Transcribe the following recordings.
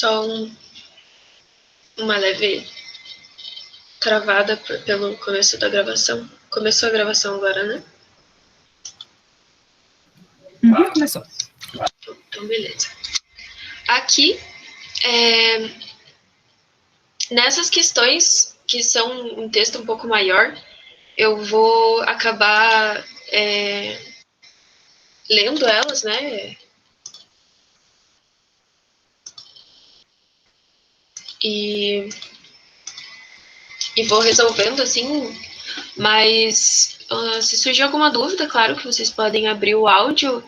só uma leve travada pelo começo da gravação. Começou a gravação agora, né? Começou. Então, beleza. Aqui, nessas questões, que são um texto um pouco maior, eu vou acabar lendo elas, né? E vou resolvendo, assim, mas se surgir alguma dúvida, claro que vocês podem abrir o áudio,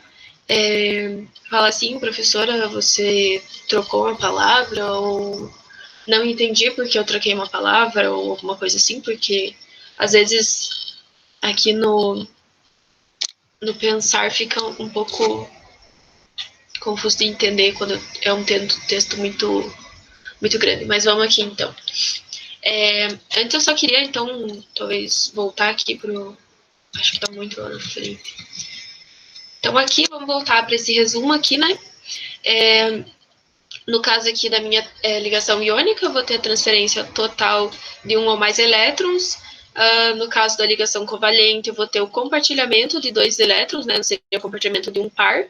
falar assim, professora, você trocou uma palavra, ou não entendi porque eu troquei uma palavra, ou alguma coisa assim, porque às vezes aqui no pensar fica um pouco confuso de entender quando é um texto muito, muito grande. Mas vamos aqui, então. Antes eu só queria, então, talvez voltar aqui pro... Acho que tá muito lá na frente. Então aqui, vamos voltar para esse resumo aqui, né? No caso aqui da minha ligação iônica, eu vou ter a transferência total de um ou mais elétrons. No caso da ligação covalente, eu vou ter o compartilhamento de 2 elétrons, né? Seria o compartilhamento de um par,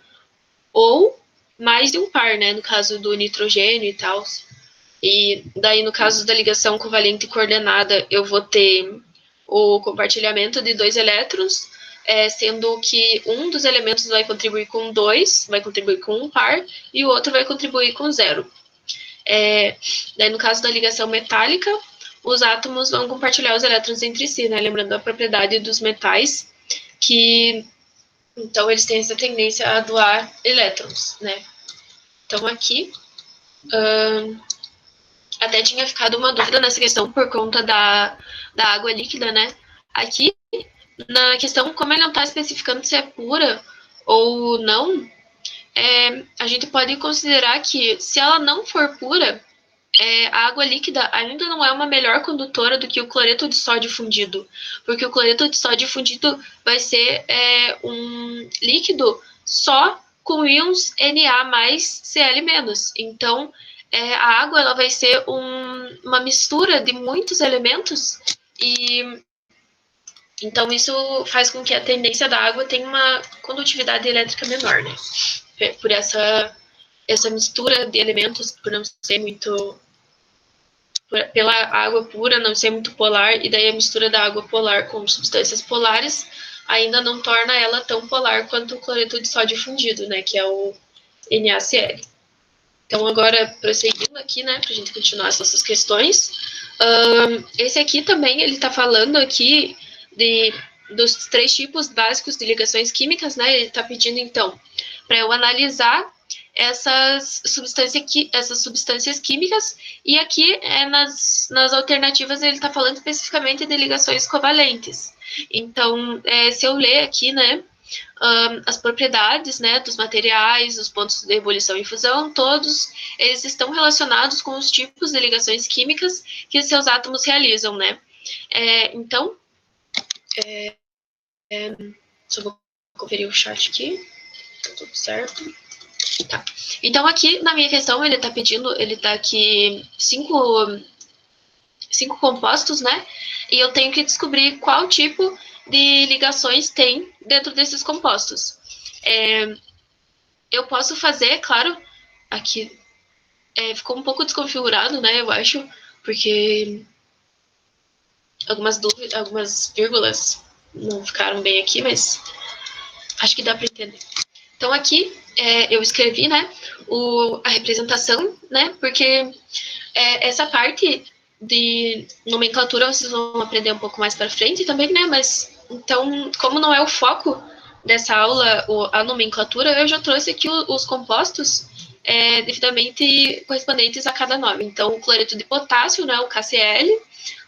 ou mais de um par, né? No caso do nitrogênio e tal. E daí, no caso da ligação covalente coordenada, eu vou ter o compartilhamento de 2 elétrons, sendo que um dos elementos vai contribuir com 2, vai contribuir com um par, e o outro vai contribuir com 0. Daí, no caso da ligação metálica, os átomos vão compartilhar os elétrons entre si, né? Lembrando a propriedade dos metais, que então eles têm essa tendência a doar elétrons, né? Então aqui até tinha ficado uma dúvida nessa questão por conta da água líquida, né? Aqui na questão, como ele não está especificando se é pura ou não, a gente pode considerar que se ela não for pura, a água líquida ainda não é uma melhor condutora do que o cloreto de sódio fundido, porque o cloreto de sódio fundido vai ser um líquido só com íons Na mais Cl menos. Então, a água ela vai ser uma mistura de muitos elementos e então isso faz com que a tendência da água tenha uma condutividade elétrica menor, né? Por essa mistura de elementos, por não ser muito pela água pura não ser muito polar, e daí a mistura da água polar com substâncias polares ainda não torna ela tão polar quanto o cloreto de sódio fundido, né, que é o NaCl. Então, agora, prosseguindo aqui, né, para a gente continuar as nossas questões, esse aqui também, ele está falando aqui dos 3 tipos básicos de ligações químicas, né, ele está pedindo, então, para eu analisar essas substâncias químicas, e aqui nas alternativas ele está falando especificamente de ligações covalentes. Então, se eu ler aqui, né, as propriedades, né, dos materiais, os pontos de ebulição e fusão, todos eles estão relacionados com os tipos de ligações químicas que seus átomos realizam, né. Então, só vou conferir o chat aqui, tá tudo certo. Tá. Então, aqui na minha questão, ele tá aqui 5 compostos, né? E eu tenho que descobrir qual tipo de ligações tem dentro desses compostos. Eu posso fazer, claro, aqui ficou um pouco desconfigurado, né? Eu acho, porque algumas vírgulas não ficaram bem aqui, mas acho que dá para entender. Então, aqui eu escrevi, né, a representação, né, porque essa parte de nomenclatura vocês vão aprender um pouco mais para frente também, né, mas, então, como não é o foco dessa aula, a nomenclatura, eu já trouxe aqui os compostos devidamente correspondentes a cada nome. Então, o cloreto de potássio, né, o KCl,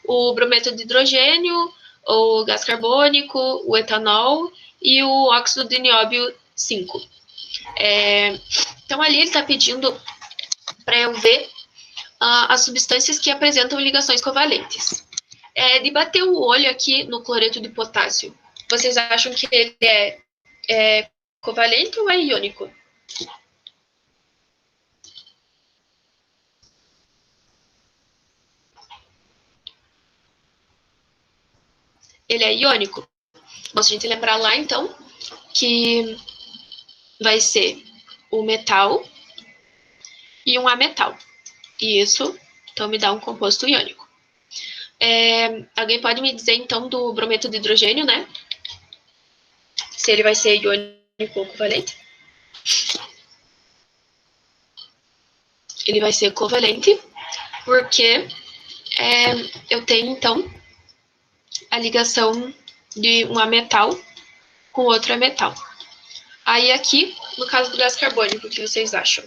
o brometo de hidrogênio, o gás carbônico, o etanol e o óxido de nióbio 5. Então, ali ele está pedindo para eu ver as substâncias que apresentam ligações covalentes. De bater o olho aqui no cloreto de potássio, vocês acham que ele é covalente ou é iônico? ele é iônico. Bom, se a gente lembrar lá, então, que vai ser o metal e um ametal. E isso, então, me dá um composto iônico. Alguém pode me dizer, então, do brometo de hidrogênio, né? Se ele vai ser iônico ou covalente? Ele vai ser covalente, porque eu tenho, então, a ligação de um ametal com outro ametal. Aí aqui, no caso do gás carbônico, o que vocês acham?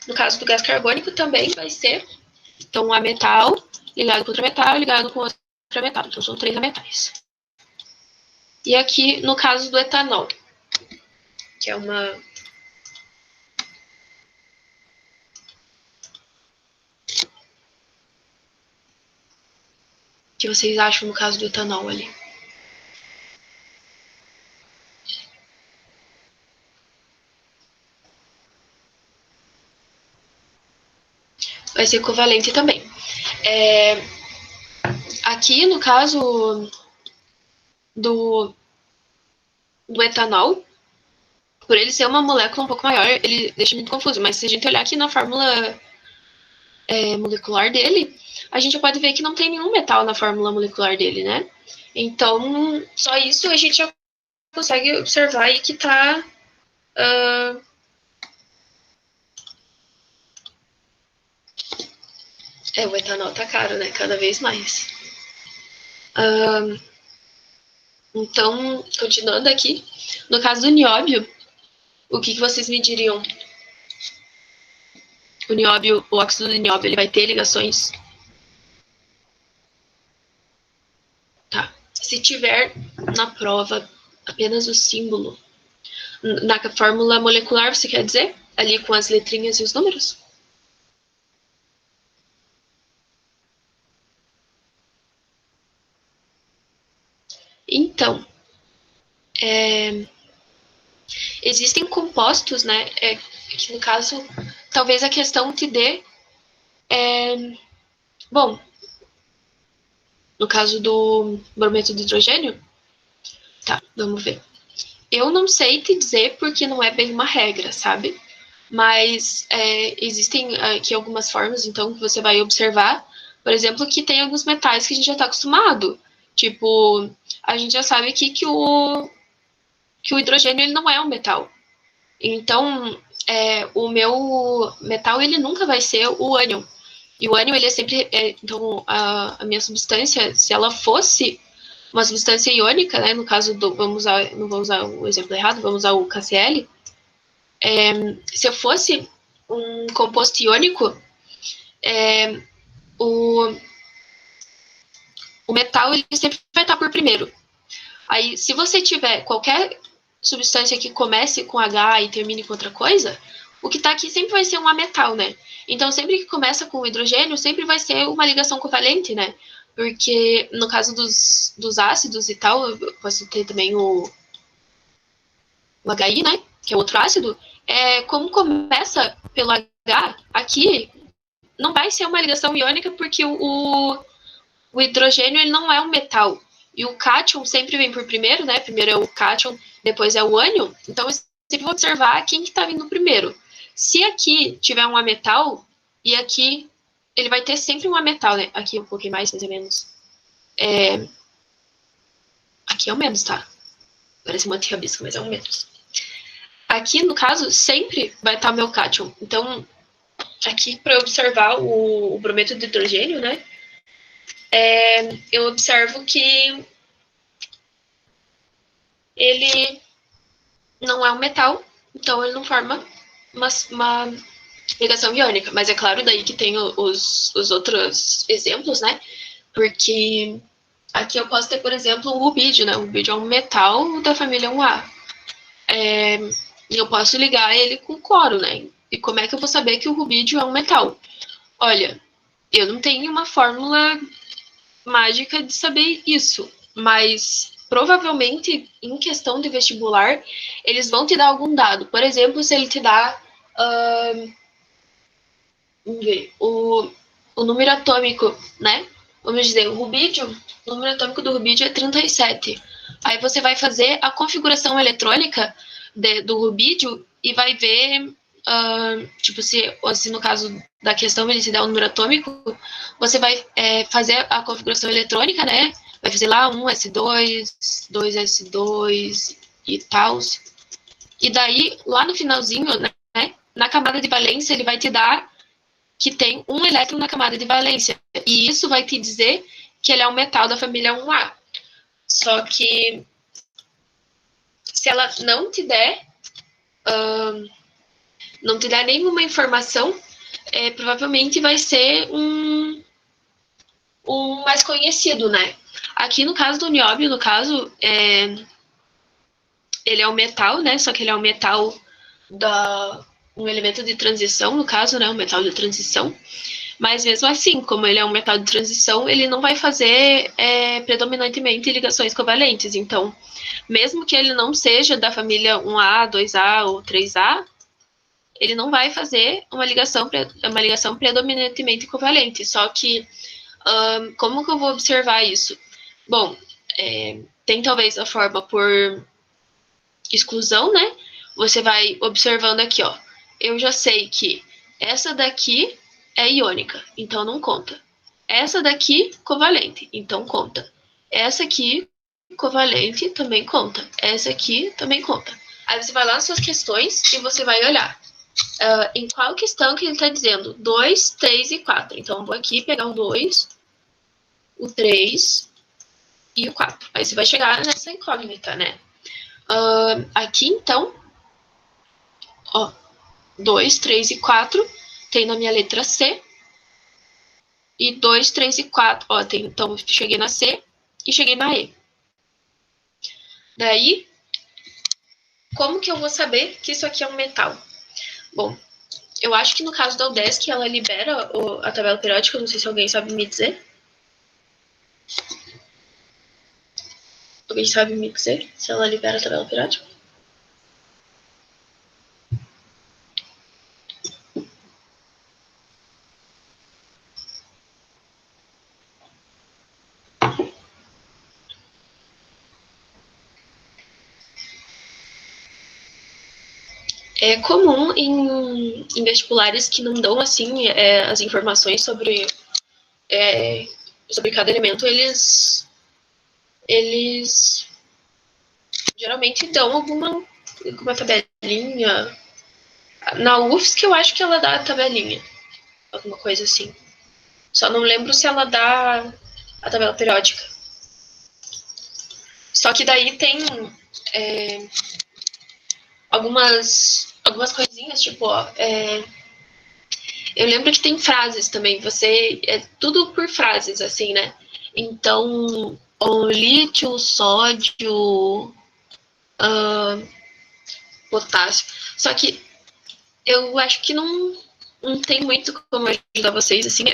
No caso do gás carbônico também vai ser, então, um ametal ligado com outro metal, ligado com outro metal. Então, são 3 ametais. E aqui, no caso do etanol, que é uma... O que vocês acham no caso do etanol ali? Vai ser covalente também. Aqui, no caso do etanol, por ele ser uma molécula um pouco maior, ele deixa muito confuso. Mas se a gente olhar aqui na fórmula molecular dele, a gente pode ver que não tem nenhum metal na fórmula molecular dele, né? Então, só isso a gente já consegue observar aí que tá... o etanol tá caro, né? Cada vez mais. Então, continuando aqui, no caso do nióbio, o que vocês me diriam? O nióbio, o óxido de nióbio, ele vai ter ligações? Tá. Se tiver na prova apenas o símbolo, na fórmula molecular, você quer dizer? Ali com as letrinhas e os números? Então, existem compostos, né? Que no caso, talvez a questão te dê. Bom, no caso do brometo de hidrogênio, tá, vamos ver. Eu não sei te dizer porque não é bem uma regra, sabe? Mas existem aqui algumas formas, então, que você vai observar. Por exemplo, que tem alguns metais que a gente já está acostumado. Tipo, a gente já sabe aqui que o hidrogênio ele não é um metal. Então, o meu metal ele nunca vai ser o ânion. E o ânion ele é sempre... então, a minha substância, se ela fosse uma substância iônica, né, no caso do... não vou usar o exemplo errado, vamos usar o KCl. Se eu fosse um composto iônico, o metal ele sempre vai estar por primeiro. Aí, se você tiver qualquer substância que comece com H e termine com outra coisa, o que está aqui sempre vai ser um ametal, né? Então, sempre que começa com hidrogênio, sempre vai ser uma ligação covalente, né? Porque, no caso dos ácidos e tal, eu posso ter também o HI, né? Que é outro ácido. Como começa pelo H, aqui não vai ser uma ligação iônica porque o hidrogênio ele não é um metal. E o cátion sempre vem por primeiro, né? Primeiro é o cátion, depois é o ânion. Então, eu sempre vou observar quem que está vindo primeiro. Se aqui tiver um ametal, e aqui ele vai ter sempre um ametal, né? Aqui um pouquinho mais ou menos. Aqui é o menos, tá? Parece uma rabisco, mas é o menos. Aqui, no caso, sempre vai estar o meu cátion. Então, aqui para observar o brometo de hidrogênio, né? Eu observo que ele não é um metal, então ele não forma uma ligação iônica. Mas é claro daí que tem os outros exemplos, né? Porque aqui eu posso ter, por exemplo, o rubídio, né? O rubídio é um metal da família 1A. E eu posso ligar ele com cloro, né? E como é que eu vou saber que o rubídio é um metal? Olha, eu não tenho uma fórmula mágica de saber isso, mas provavelmente em questão de vestibular eles vão te dar algum dado. Por exemplo, se ele te dá Vamos ver. O número atômico, né? Vamos dizer, o rubídio, o número atômico do rubídio é 37. Aí você vai fazer a configuração eletrônica do rubídio e vai ver, tipo, se no caso da questão ele te der o número atômico, você vai fazer a configuração eletrônica, né? Vai fazer lá 1s2, 2s2 e tal. E daí, lá no finalzinho, né, na camada de valência, ele vai te dar que tem um elétron na camada de valência. E isso vai te dizer que ele é um metal da família 1A. Só que se ela não te der nenhuma informação, provavelmente vai ser um mais conhecido, né? Aqui no caso do nióbio, no caso, ele é um metal, né? Só que ele é um metal um elemento de transição, no caso, né? Um metal de transição. Mas mesmo assim, como ele é um metal de transição, ele não vai fazer predominantemente ligações covalentes. Então, mesmo que ele não seja da família 1A, 2A ou 3A, ele não vai fazer uma ligação predominantemente covalente. Só que, como que eu vou observar isso? Bom, tem talvez a forma por exclusão, né? Você vai observando aqui, ó. Eu já sei que essa daqui é iônica, então não conta. Essa daqui, covalente, então conta. Essa aqui, covalente, também conta. Essa aqui também conta. Aí você vai lá nas suas questões e você vai olhar em qual questão que ele está dizendo 2, 3 e 4. Então, eu vou aqui pegar o 2, o 3 e o 4. Aí você vai chegar nessa incógnita, né? Aqui, então, ó, 2, 3 e 4 tem na minha letra C. E 2, 3 e 4, ó, então cheguei na C e cheguei na E. Daí, como que eu vou saber que isso aqui é um metal? Bom, eu acho que no caso da UDESC, ela libera a tabela periódica, não sei se alguém sabe me dizer. Alguém sabe me dizer se ela libera a tabela periódica? É comum em vestibulares que não dão, assim, as informações sobre cada elemento, eles geralmente dão alguma tabelinha. Na UFSC eu acho que ela dá a tabelinha, alguma coisa assim. Só não lembro se ela dá a tabela periódica. Só que daí tem algumas coisinhas, tipo, ó, eu lembro que tem frases também, tudo por frases, assim, né? Então, o lítio, sódio, potássio. Só que eu acho que não tem muito como ajudar vocês, assim,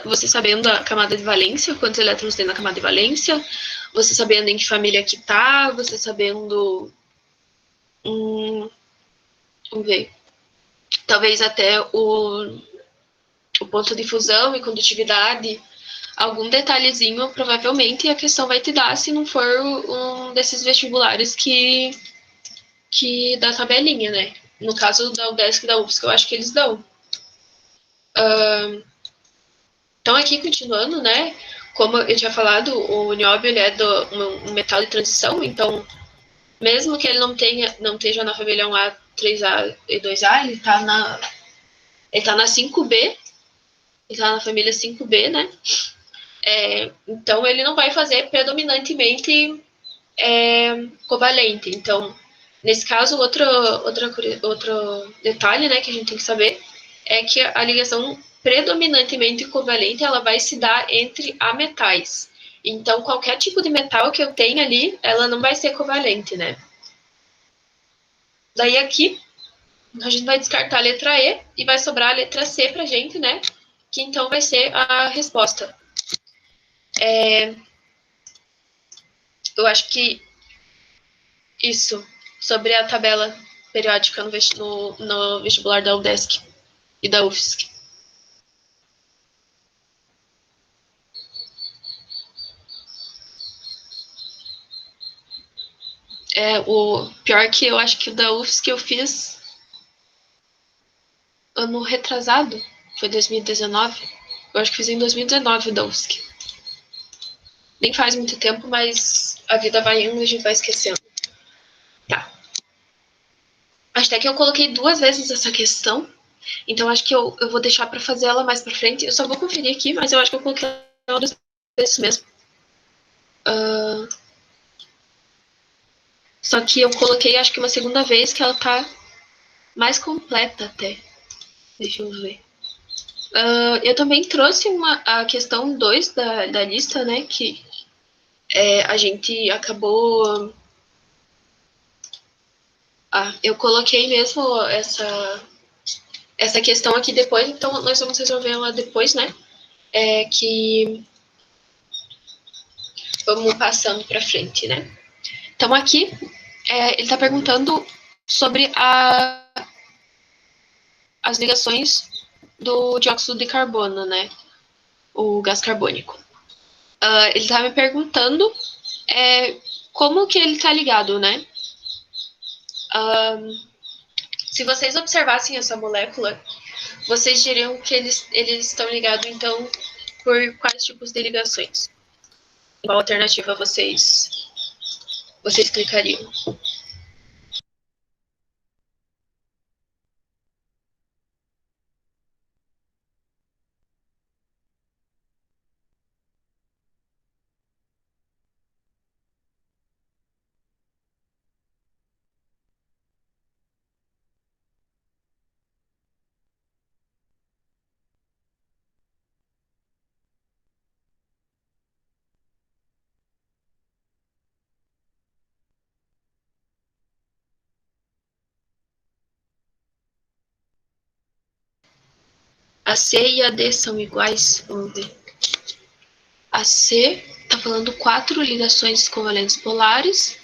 você sabendo a camada de valência, quantos elétrons tem na camada de valência, você sabendo em que família que tá, você sabendo. Vamos ver. Talvez até o ponto de fusão e condutividade, algum detalhezinho, provavelmente a questão vai te dar se não for um desses vestibulares que dá tabelinha, né? No caso da UDESC e da UFSC, eu acho que eles dão. Então, aqui, continuando, né? Como eu tinha falado, o nióbio ele é um metal de transição, então, mesmo que ele não esteja na família 1A, 3A e 2A, ele tá na 5B, ele está na família 5B, né? Então, ele não vai fazer predominantemente covalente. Então, nesse caso, outro detalhe, né, que a gente tem que saber é que a ligação predominantemente covalente ela vai se dar entre ametais. Então, qualquer tipo de metal que eu tenha ali, ela não vai ser covalente, né? Daí aqui, a gente vai descartar a letra E e vai sobrar a letra C pra gente, né? Que então vai ser a resposta. Eu acho que isso, sobre a tabela periódica no vestibular da UDESC e da UFSC. O pior que eu acho que o da UFSC que eu fiz ano retrasado, foi 2019. Eu acho que fiz em 2019 o da UFSC. Nem faz muito tempo, mas a vida vai indo e a gente vai esquecendo. Tá. Acho até que eu coloquei 2 vezes essa questão. Então acho que eu vou deixar para fazer ela mais para frente. Eu só vou conferir aqui, mas eu acho que eu coloquei ela 2 vezes mesmo. Só que eu coloquei acho que uma segunda vez que ela tá mais completa até. Deixa eu ver. Eu também trouxe a questão 2 da lista, né? Que a gente acabou. Eu coloquei mesmo essa questão aqui depois, então nós vamos resolver ela depois, né? Que vamos passando para frente, né? Então aqui ele está perguntando sobre as ligações do dióxido de carbono, né? O gás carbônico. Ele está me perguntando como que ele está ligado, né? Se vocês observassem essa molécula, vocês diriam que eles estão ligados, então, por quais tipos de ligações? Qual alternativa vocês clicariam? A C e a D são iguais? Vamos ver. A C está falando 4 ligações covalentes polares.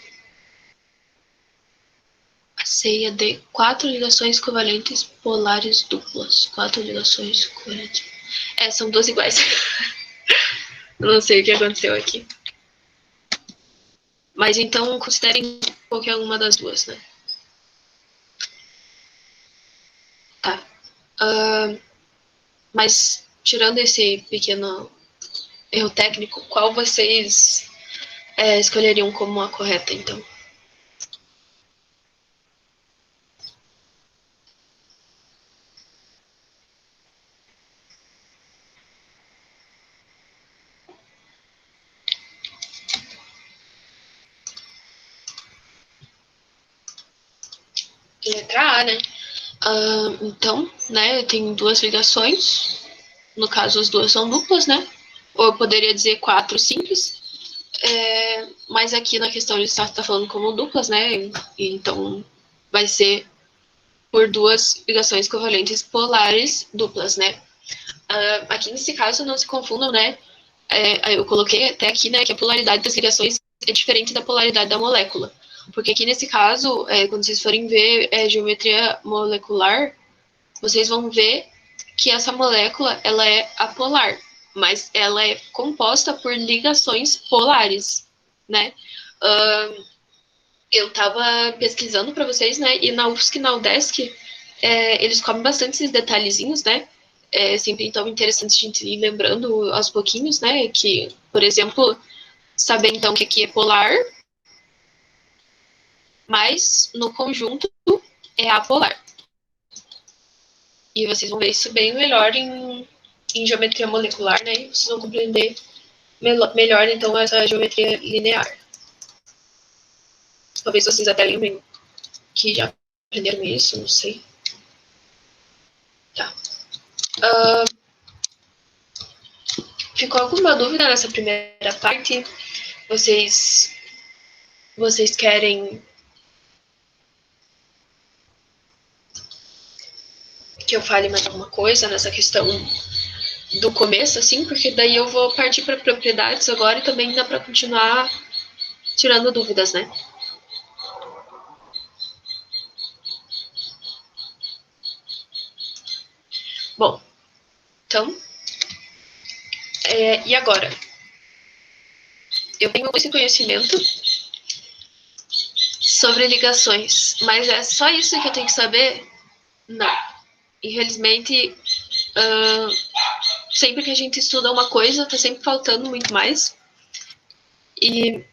A C e a D, 4 ligações covalentes polares duplas. 4 ligações covalentes. São 2 iguais. Não sei o que aconteceu aqui. Mas então considerem qualquer uma das duas, né? Tá. Mas tirando esse pequeno erro técnico, qual vocês escolheriam como a correta, então? Letra A, né? Então, né, eu tenho 2 ligações. No caso, as 2 são duplas, né? Ou eu poderia dizer 4 simples. Mas aqui na questão ele está falando como duplas, né? Então vai ser por 2 ligações covalentes polares duplas, né? Aqui nesse caso não se confundam, né? Eu coloquei até aqui, né, que a polaridade das ligações é diferente da polaridade da molécula. Porque aqui nesse caso, quando vocês forem ver geometria molecular, vocês vão ver que essa molécula ela é apolar, mas ela é composta por ligações polares, né? Eu estava pesquisando para vocês, né? E na UFSC e na UDESC, eles comem bastante esses detalhezinhos, né? É sempre então interessante a gente ir lembrando aos pouquinhos, né? Que, por exemplo, saber então que aqui é polar, mas no conjunto é apolar. E vocês vão ver isso bem melhor em geometria molecular, né? E vocês vão compreender melhor então essa geometria linear. Talvez vocês até lembrem que já aprenderam isso, não sei. Tá. Ficou alguma dúvida nessa primeira parte? Vocês querem que eu fale mais alguma coisa nessa questão do começo, assim? Porque daí eu vou partir para propriedades agora e também dá para continuar tirando dúvidas, né? Bom, então, e agora? Eu tenho esse conhecimento. sobre ligações. Mas é só isso que eu tenho que saber? Não. Infelizmente, sempre que a gente estuda uma coisa, tá sempre faltando muito mais. E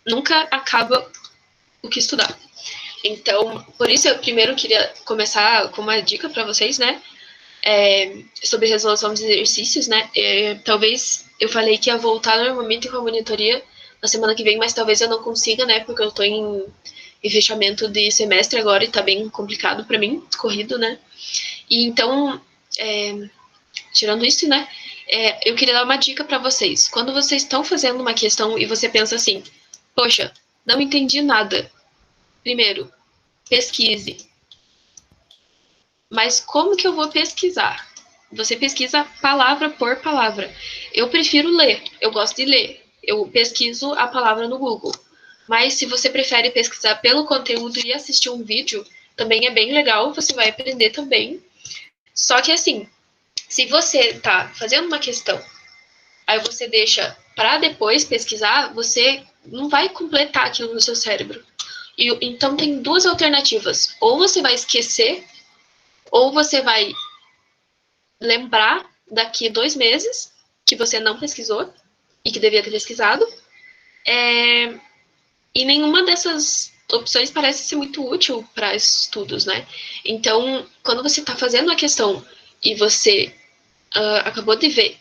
nunca acaba o que estudar. Então, por isso eu primeiro queria começar com uma dica para vocês, né? Sobre resolução dos exercícios, né? Talvez eu falei que ia voltar normalmente com a monitoria na semana que vem, mas talvez eu não consiga, né? Porque eu tô em fechamento de semestre agora e tá bem complicado para mim, corrido, né? E então, tirando isso, né? Eu queria dar uma dica para vocês. Quando vocês estão fazendo uma questão e você pensa assim, poxa, não entendi nada. Primeiro, pesquise. Mas como que eu vou pesquisar? Você pesquisa palavra por palavra. Eu prefiro ler, eu gosto de ler. Eu pesquiso a palavra no Google. Mas se você prefere pesquisar pelo conteúdo e assistir um vídeo, também é bem legal, você vai aprender também. Só que assim, se você está fazendo uma questão, aí você deixa para depois pesquisar, você não vai completar aquilo no seu cérebro. Então tem duas alternativas. Ou você vai esquecer, ou você vai lembrar daqui 2 meses que você não pesquisou e que devia ter pesquisado. E nenhuma dessas opções parece ser muito útil para estudos, né? Então, quando você está fazendo a questão e você acabou de ver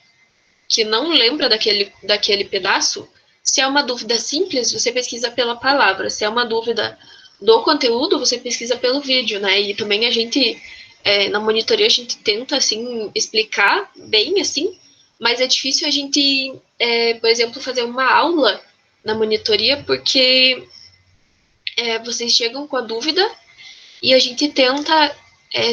que não lembra daquele pedaço, se é uma dúvida simples, você pesquisa pela palavra. Se é uma dúvida do conteúdo, você pesquisa pelo vídeo, né? E também a gente, na monitoria, a gente tenta, assim, explicar bem, assim, mas é difícil a gente, por exemplo, fazer uma aula na monitoria, porque vocês chegam com a dúvida e a gente tenta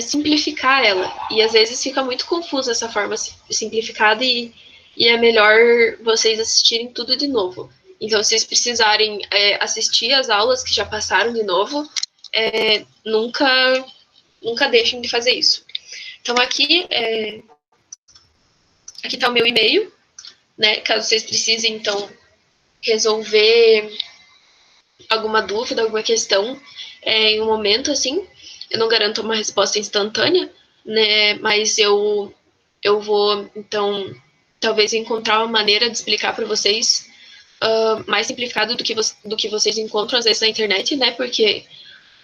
simplificar ela. E às vezes fica muito confusa essa forma simplificada e é melhor vocês assistirem tudo de novo. Então, se vocês precisarem assistir as aulas que já passaram de novo, nunca deixem de fazer isso. Então, aqui está o meu e-mail, né? Caso vocês precisem, então, resolver alguma dúvida, alguma questão em um momento, assim. Eu não garanto uma resposta instantânea, né? Mas eu vou, então, talvez encontrar uma maneira de explicar para vocês mais simplificado do que vocês encontram às vezes na internet, né? Porque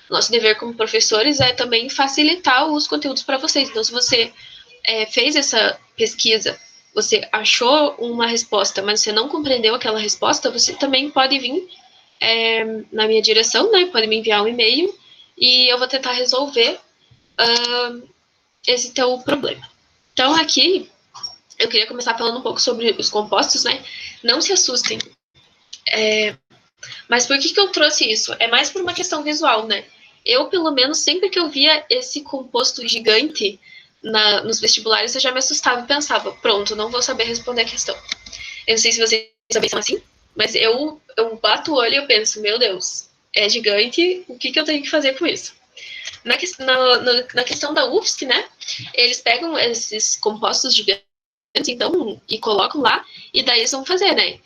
nosso dever como professores é também facilitar os conteúdos para vocês. Então, se você fez essa pesquisa, você achou uma resposta, mas você não compreendeu aquela resposta, você também pode vir na minha direção, né? Pode me enviar um e-mail e eu vou tentar resolver esse teu problema. Então, aqui, eu queria começar falando um pouco sobre os compostos, né? Não se assustem. Mas por que eu trouxe isso? É mais por uma questão visual, né? Eu, pelo menos, sempre que eu via esse composto gigante nos vestibulares, eu já me assustava e pensava, pronto, não vou saber responder a questão. Eu não sei se vocês também são assim, mas eu bato o olho e eu penso, meu Deus, é gigante, o que eu tenho que fazer com isso? Na questão da UFSC, né, eles pegam esses compostos gigantes, então, e colocam lá, e daí eles vão fazer, né,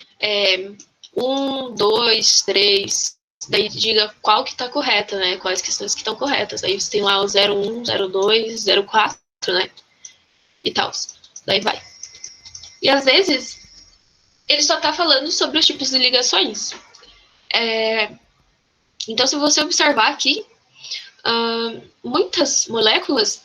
1, 2, 3, daí diga qual que tá correta, né, quais questões que estão corretas, aí você tem lá o 01, 02, 04, né, e tal, daí vai. E às vezes, ele só tá falando sobre os tipos de ligações. Então, se você observar aqui, muitas moléculas,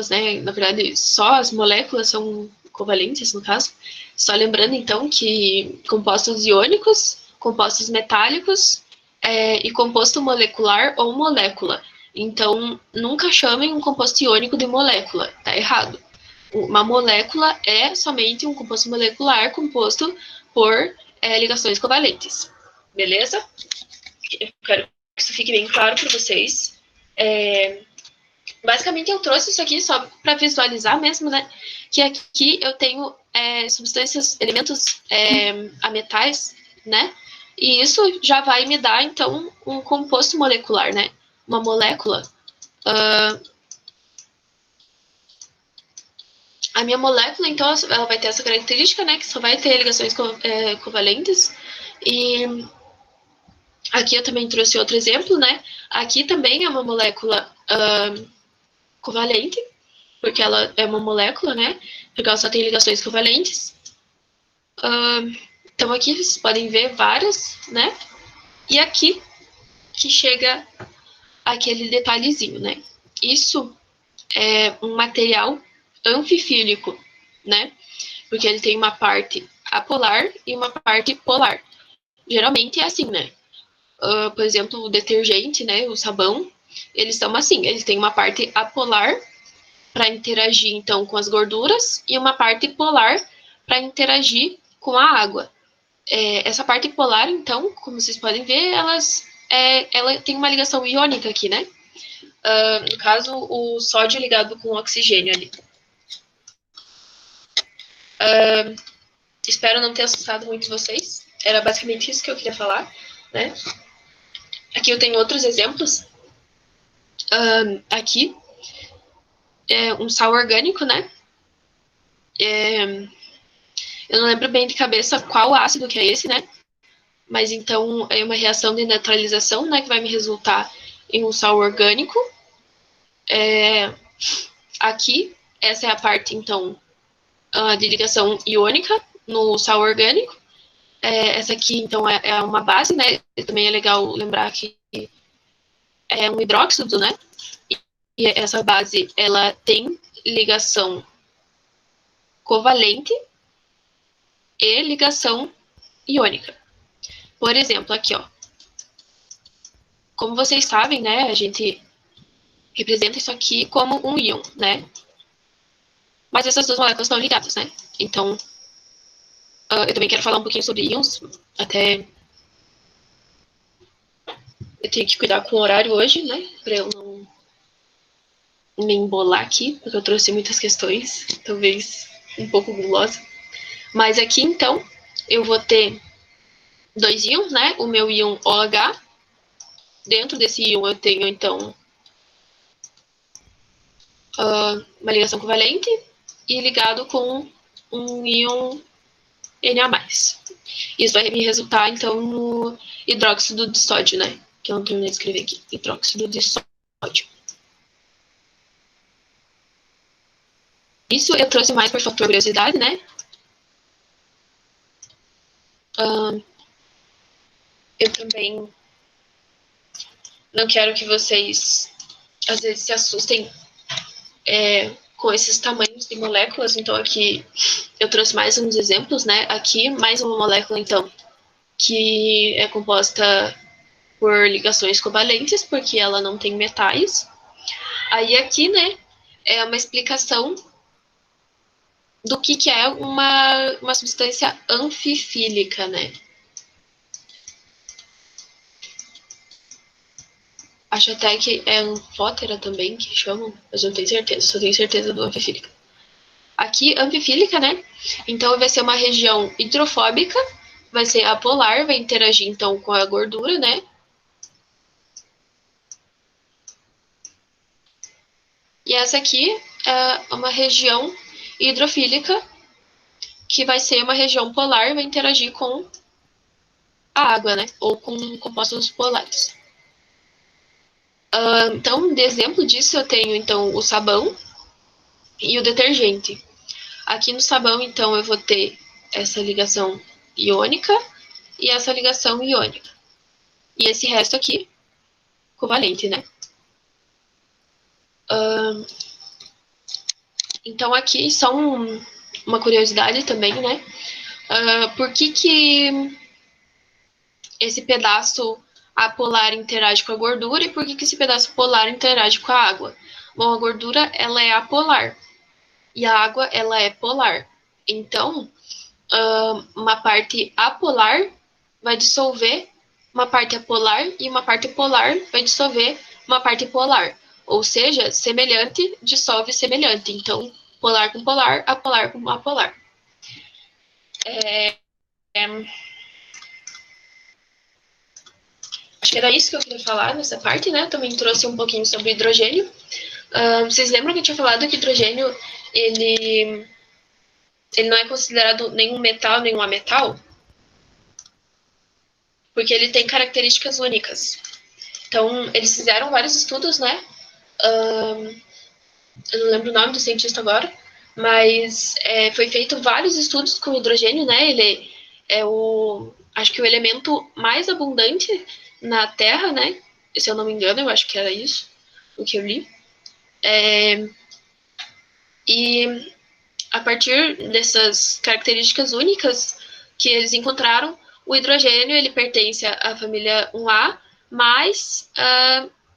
né? Na verdade, só as moléculas são covalentes, no caso. Só lembrando, então, que compostos iônicos, compostos metálicos e composto molecular ou molécula. Então, nunca chamem um composto iônico de molécula, tá errado. Uma molécula é somente um composto molecular composto por ligações covalentes. Beleza? Eu quero que isso fique bem claro para vocês. Basicamente, eu trouxe isso aqui só para visualizar mesmo, né? Que aqui eu tenho substâncias, elementos ametais, né? E isso já vai me dar, então, um composto molecular, né? Uma molécula. A minha molécula, então, ela vai ter essa característica, né? Que só vai ter ligações covalentes. E Aqui eu também trouxe outro exemplo, né? Aqui também é uma molécula covalente, porque ela é uma molécula, né? Porque ela só tem ligações covalentes. Então aqui vocês podem ver várias, né? E aqui que chega aquele detalhezinho, né? Isso é um material anfifílico, né? Porque ele tem uma parte apolar e uma parte polar. Geralmente é assim, né? Por exemplo, o detergente, né? O sabão, eles são assim, eles têm uma parte apolar para interagir então com as gorduras e uma parte polar para interagir com a água. Essa parte polar, então, como vocês podem ver, ela tem uma ligação iônica aqui, né? No caso, o sódio ligado com o oxigênio ali. Espero não ter assustado muito vocês. Era basicamente isso que eu queria falar, né? Aqui eu tenho outros exemplos. Aqui é um sal orgânico, né? Eu não lembro bem de cabeça qual ácido que é esse, né? Mas então é uma reação de neutralização, né? Que vai me resultar em um sal orgânico. Aqui, essa é a parte, então, de ligação iônica no sal orgânico. Essa aqui, então, é uma base, né? E também é legal lembrar que é um hidróxido, né? E essa base, ela tem ligação covalente e ligação iônica. Por exemplo, aqui, ó. Como vocês sabem, né? A gente representa isso aqui como um íon, né? Mas essas duas moléculas estão ligadas, né? Então, eu também quero falar um pouquinho sobre íons. Até eu tenho que cuidar com o horário hoje, né? Pra eu não me embolar aqui, porque eu trouxe muitas questões, talvez um pouco gulosa. Mas aqui, então, eu vou ter dois íons, né? O meu íon OH. Dentro desse íon eu tenho, então, uma ligação covalente e ligado com um íon Na+. Isso vai me resultar, então, no hidróxido de sódio, né? Que eu não terminei de escrever aqui. Hidróxido de sódio. Isso eu trouxe mais por fator curiosidade, né? Eu também não quero que vocês, às vezes, se assustem com esses tamanhos de moléculas. Então, aqui eu trouxe mais uns exemplos, né? Aqui, mais uma molécula, então, que é composta por ligações covalentes, porque ela não tem metais. Aí aqui, né, é uma explicação do que é uma substância anfifílica, né? Acho até que é anfótera também, que chamam, mas eu não tenho certeza, só tenho certeza do anfifílica. Aqui, anfifílica, né? Então, vai ser uma região hidrofóbica, vai ser apolar, vai interagir, então, com a gordura, né? E essa aqui é uma região hidrofílica, que vai ser uma região polar, vai interagir com a água, né? Ou com compostos polares. Então, de exemplo disso, eu tenho, então, o sabão e o detergente. Aqui no sabão, então, eu vou ter essa ligação iônica e essa ligação iônica. E esse resto aqui, covalente, né? Então, aqui, só uma curiosidade também, né? Por que esse pedaço apolar interage com a gordura e por que esse pedaço polar interage com a água? Bom, a gordura, ela é apolar e a água, ela é polar. Então, uma parte apolar vai dissolver uma parte apolar e uma parte polar vai dissolver uma parte polar. Ou seja, semelhante dissolve semelhante. Então, polar com polar, apolar com apolar. Acho que era isso que eu queria falar nessa parte, né? Também trouxe um pouquinho sobre hidrogênio. Vocês lembram que eu tinha falado que hidrogênio, ele não é considerado nenhum metal, nenhum ametal? porque ele tem características únicas. Então, eles fizeram vários estudos, né? Eu não lembro o nome do cientista agora, mas foi feito vários estudos com hidrogênio, né? Ele é acho que o elemento mais abundante na Terra, né? Se eu não me engano, eu acho que era isso, o que eu li. E a partir dessas características únicas que eles encontraram, o hidrogênio ele pertence à família 1A, mas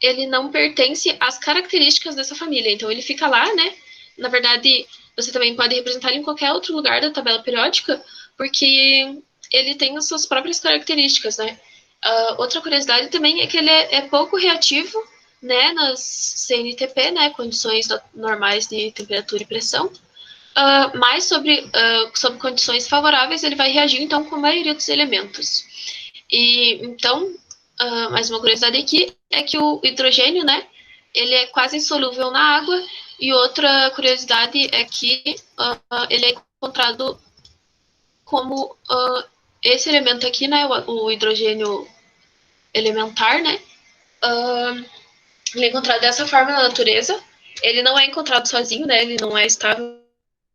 ele não pertence às características dessa família. Então ele fica lá, né? Na verdade, você também pode representar ele em qualquer outro lugar da tabela periódica, porque ele tem as suas próprias características, né? Outra curiosidade também é que ele é pouco reativo, né, nas CNTP, né, condições normais de temperatura e pressão. Mas sob condições favoráveis, ele vai reagir, então, com a maioria dos elementos. E, então, mais uma curiosidade aqui é que o hidrogênio, né, ele é quase insolúvel na água, e outra curiosidade é que ele é encontrado como esse elemento aqui, né, o hidrogênio elementar, né, ele é encontrado dessa forma na natureza. Ele não é encontrado sozinho, né, ele não é estável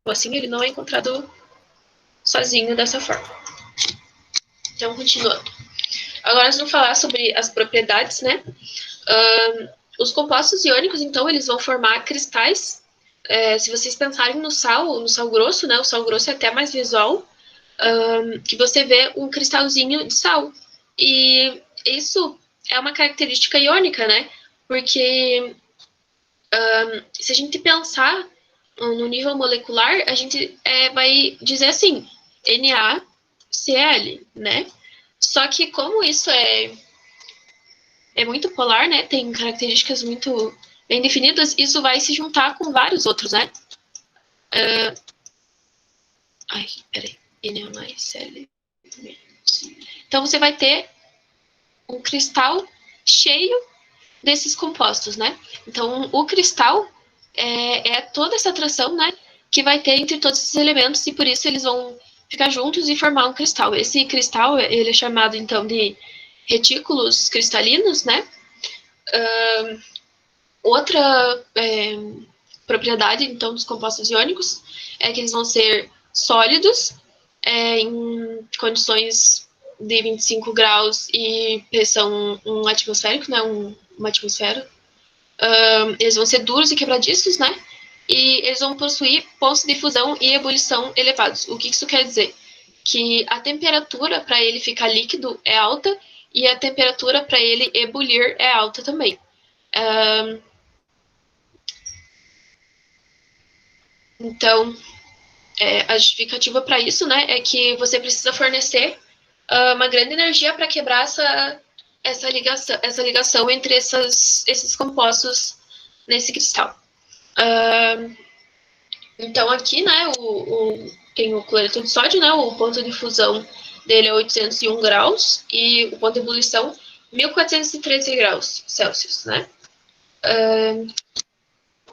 assim, ele não é encontrado sozinho dessa forma. Então, continuando. Agora nós vamos falar sobre as propriedades, né? Os compostos iônicos, então, eles vão formar cristais. Se vocês pensarem no sal grosso, né? O sal grosso é até mais visual, que você vê um cristalzinho de sal. E isso é uma característica iônica, né? Porque se a gente pensar no nível molecular, a gente vai dizer assim, NaCl, né? Só que como isso é muito polar, né? Tem características muito bem definidas, isso vai se juntar com vários outros, né? Ai, peraí. NaCl. Então você vai ter um cristal cheio desses compostos, né? Então o cristal é toda essa atração, né? Que vai ter entre todos esses elementos e por isso eles vão ficar juntos e formar um cristal. Esse cristal, ele é chamado então de retículos cristalinos, né? Outra propriedade, então, dos compostos iônicos é que eles vão ser sólidos em condições de 25 graus e pressão atmosférica, né, uma atmosfera. Eles vão ser duros e quebradiços, né? E eles vão possuir pontos de fusão e ebulição elevados. O que isso quer dizer? Que a temperatura para ele ficar líquido é alta e a temperatura para ele ebulir é alta também. Então, a justificativa para isso, né, é que você precisa fornecer uma grande energia para quebrar essa ligação entre esses compostos nesse cristal. Então, aqui, né, tem o cloreto de sódio, né, o ponto de fusão dele é 801 graus e o ponto de ebulição 1413 graus Celsius, né?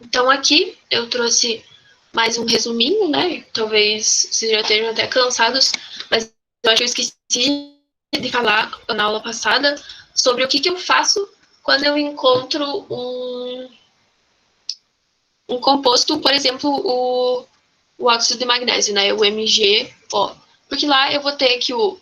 Então, aqui eu trouxe mais um resuminho, né? Talvez vocês já estejam até cansados, mas eu acho que eu esqueci de falar na aula passada sobre o que eu faço quando eu encontro um composto, por exemplo, o óxido de magnésio, né? O MgO. Porque lá eu vou ter que o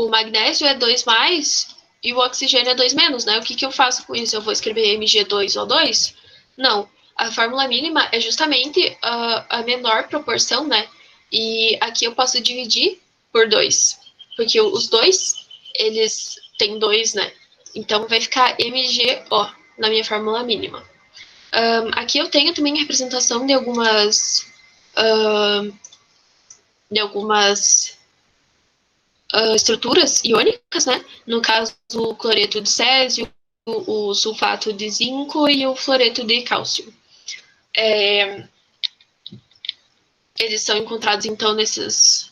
magnésio é 2+, e o oxigênio é 2-, né? O que eu faço com isso? Eu vou escrever Mg2O2? Não. A fórmula mínima é justamente a menor proporção, né? E aqui eu posso dividir por 2. Porque os dois, eles têm 2, né? Então vai ficar MgO na minha fórmula mínima. Aqui eu tenho também a representação de algumas estruturas iônicas, né? No caso, o cloreto de césio, o sulfato de zinco e o fluoreto de cálcio. Eles são encontrados, então, nesses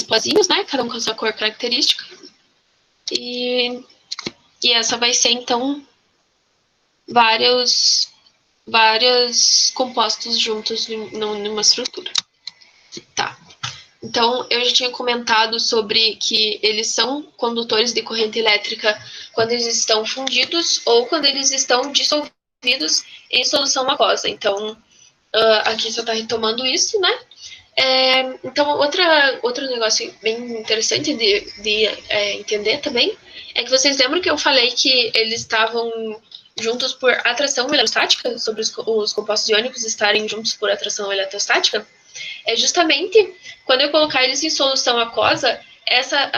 pozinhos, né? Cada um com a sua cor característica. E essa vai ser, então, vários compostos juntos numa estrutura. Tá. Então, eu já tinha comentado sobre que eles são condutores de corrente elétrica quando eles estão fundidos ou quando eles estão dissolvidos em solução aquosa. Então, aqui só está retomando isso, né? Então, outro negócio bem interessante de entender também é que vocês lembram que eu falei que eles estavam juntos por atração eletrostática, sobre os compostos iônicos estarem juntos por atração eletrostática? É justamente quando eu colocar eles em solução aquosa, essa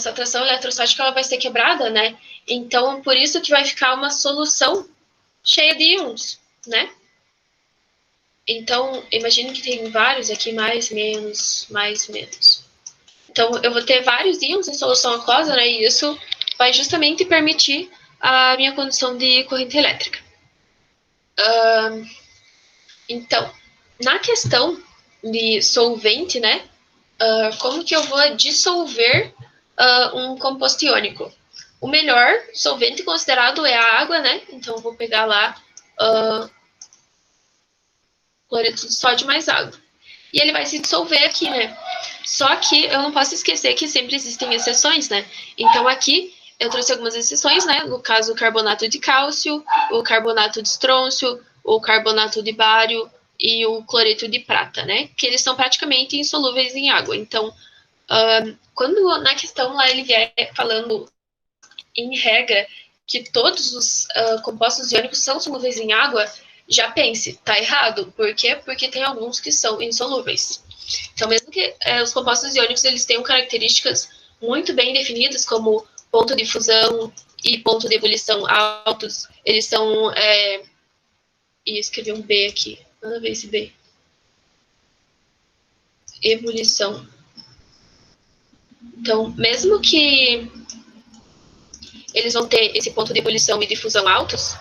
atração eletrostática ela vai ser quebrada, né? Então, por isso que vai ficar uma solução cheia de íons, né? Então, imagine que tem vários aqui, mais, menos, mais, menos. Então, eu vou ter vários íons em solução aquosa, né? E isso vai justamente permitir a minha condução de corrente elétrica. Então, na questão de solvente, né? Como que eu vou dissolver um composto iônico? O melhor solvente considerado é a água, né? Então, eu vou pegar lá cloreto de sódio mais água. E ele vai se dissolver aqui, né? Só que eu não posso esquecer que sempre existem exceções, né? Então, aqui eu trouxe algumas exceções, né? No caso, o carbonato de cálcio, o carbonato de estrôncio, o carbonato de bário e o cloreto de prata, né? Que eles são praticamente insolúveis em água. Então, quando na questão lá ele vier falando em regra que todos os compostos iônicos são solúveis em água, já pense, tá errado. Por quê? Porque tem alguns que são insolúveis. Então, mesmo que os compostos iônicos eles tenham características muito bem definidas, como ponto de fusão e ponto de ebulição altos, eles são... E escrevi um B aqui. Manda ver esse B. Ebulição. Então, mesmo que eles vão ter esse ponto de ebulição e de fusão altos,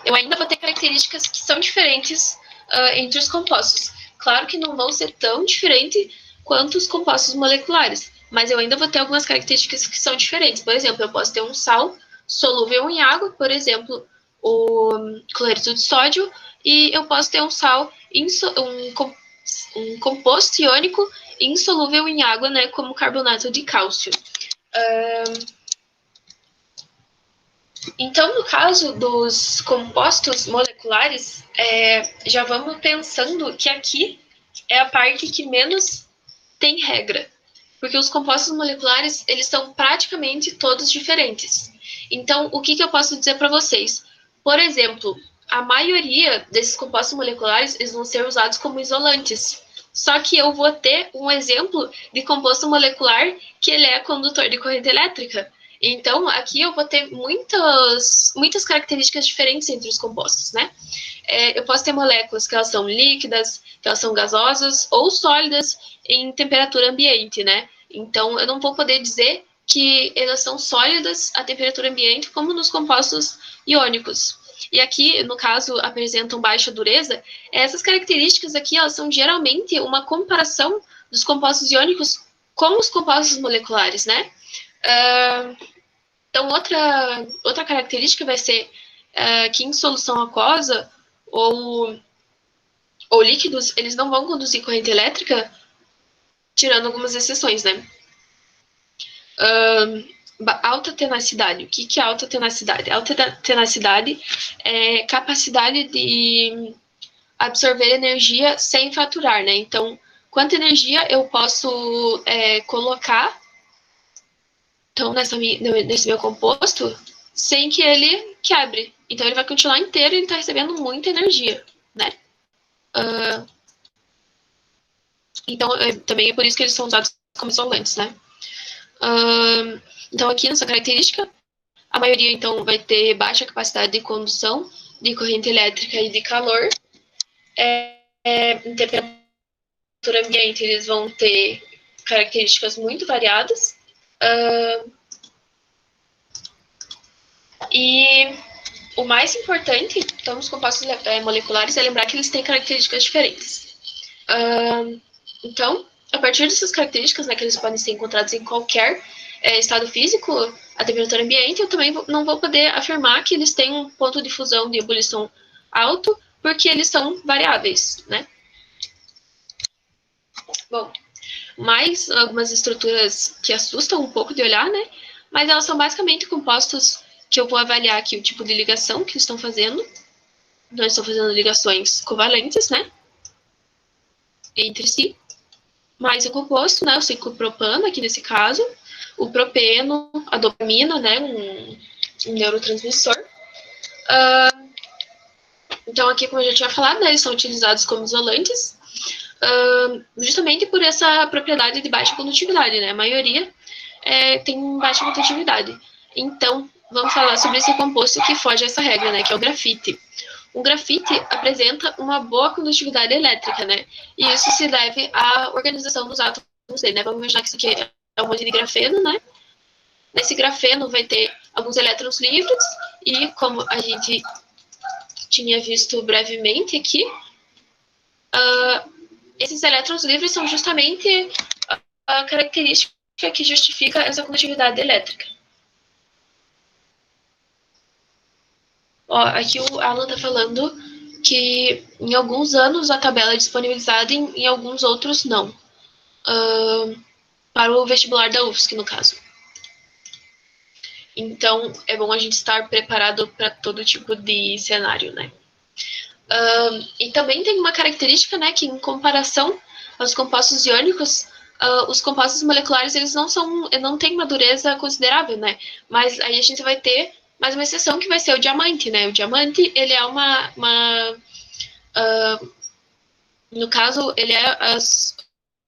eu ainda vou ter características que são diferentes entre os compostos. Claro que não vão ser tão diferentes quanto os compostos moleculares, mas eu ainda vou ter algumas características que são diferentes. Por exemplo, eu posso ter um sal solúvel em água, por exemplo, o cloreto de sódio, e eu posso ter um sal, um composto iônico insolúvel em água, né, como carbonato de cálcio. Então, no caso dos compostos moleculares, já vamos pensando que aqui é a parte que menos tem regra, porque os compostos moleculares, eles são praticamente todos diferentes. Então, o que eu posso dizer para vocês? Por exemplo, a maioria desses compostos moleculares, eles vão ser usados como isolantes. Só que eu vou ter um exemplo de composto molecular que ele é condutor de corrente elétrica. Então, aqui eu vou ter muitas características diferentes entre os compostos, né? Eu posso ter moléculas que elas são líquidas, que elas são gasosas ou sólidas em temperatura ambiente, né? Então, eu não vou poder dizer que elas são sólidas à temperatura ambiente como nos compostos iônicos. E aqui, no caso, apresentam baixa dureza. Essas características aqui, elas são geralmente uma comparação dos compostos iônicos com os compostos moleculares, né? Então, outra característica vai ser que em solução aquosa ou líquidos, eles não vão conduzir corrente elétrica, tirando algumas exceções, né? Alta tenacidade. O que é alta tenacidade? Alta tenacidade é capacidade de absorver energia sem fraturar, né? Então, quanta energia eu posso colocar nesse meu composto sem que ele quebre. Então, ele vai continuar inteiro e ele está recebendo muita energia, né? Então, também é por isso que eles são usados como solventes, né? Então, aqui nessa característica, a maioria, então, vai ter baixa capacidade de condução de corrente elétrica e de calor. Em temperatura ambiente, eles vão ter características muito variadas. E o mais importante, então, nos compostos moleculares, é lembrar que eles têm características diferentes. Então, a partir dessas características, né, que eles podem ser encontrados em qualquer estado físico, a temperatura ambiente, eu também não vou poder afirmar que eles têm um ponto de fusão de ebulição alto, porque eles são variáveis, né? Bom, mais algumas estruturas que assustam um pouco de olhar, né? Mas elas são basicamente compostos que eu vou avaliar aqui o tipo de ligação que estão fazendo. Nós estamos fazendo ligações covalentes, né? Entre si. Mais o composto, né? O 5-propano, aqui nesse caso. O propeno, a dopamina, né? Um neurotransmissor. Então, aqui, como eu já tinha falado, né, eles são utilizados como isolantes, justamente por essa propriedade de baixa condutividade, né? A maioria tem baixa condutividade. Então, vamos falar sobre esse composto que foge a essa regra, né? Que é o grafite. O grafite apresenta uma boa condutividade elétrica, né? E isso se deve à organização dos átomos dele, né? Vamos imaginar que isso aqui é um monte de grafeno, né? Nesse grafeno vai ter alguns elétrons livres e, como a gente tinha visto brevemente aqui, esses elétrons livres são justamente a característica que justifica essa condutividade elétrica. Ó, aqui o Alan está falando que em alguns anos a tabela é disponibilizada, em alguns outros não. Para o vestibular da UFSC, no caso. Então, é bom a gente estar preparado para todo tipo de cenário, né? E também tem uma característica, né, que em comparação aos compostos iônicos, os compostos moleculares, eles não têm uma dureza considerável, né? Mas aí a gente vai ter mais uma exceção que vai ser o diamante, né? O diamante, ele é no caso, ele é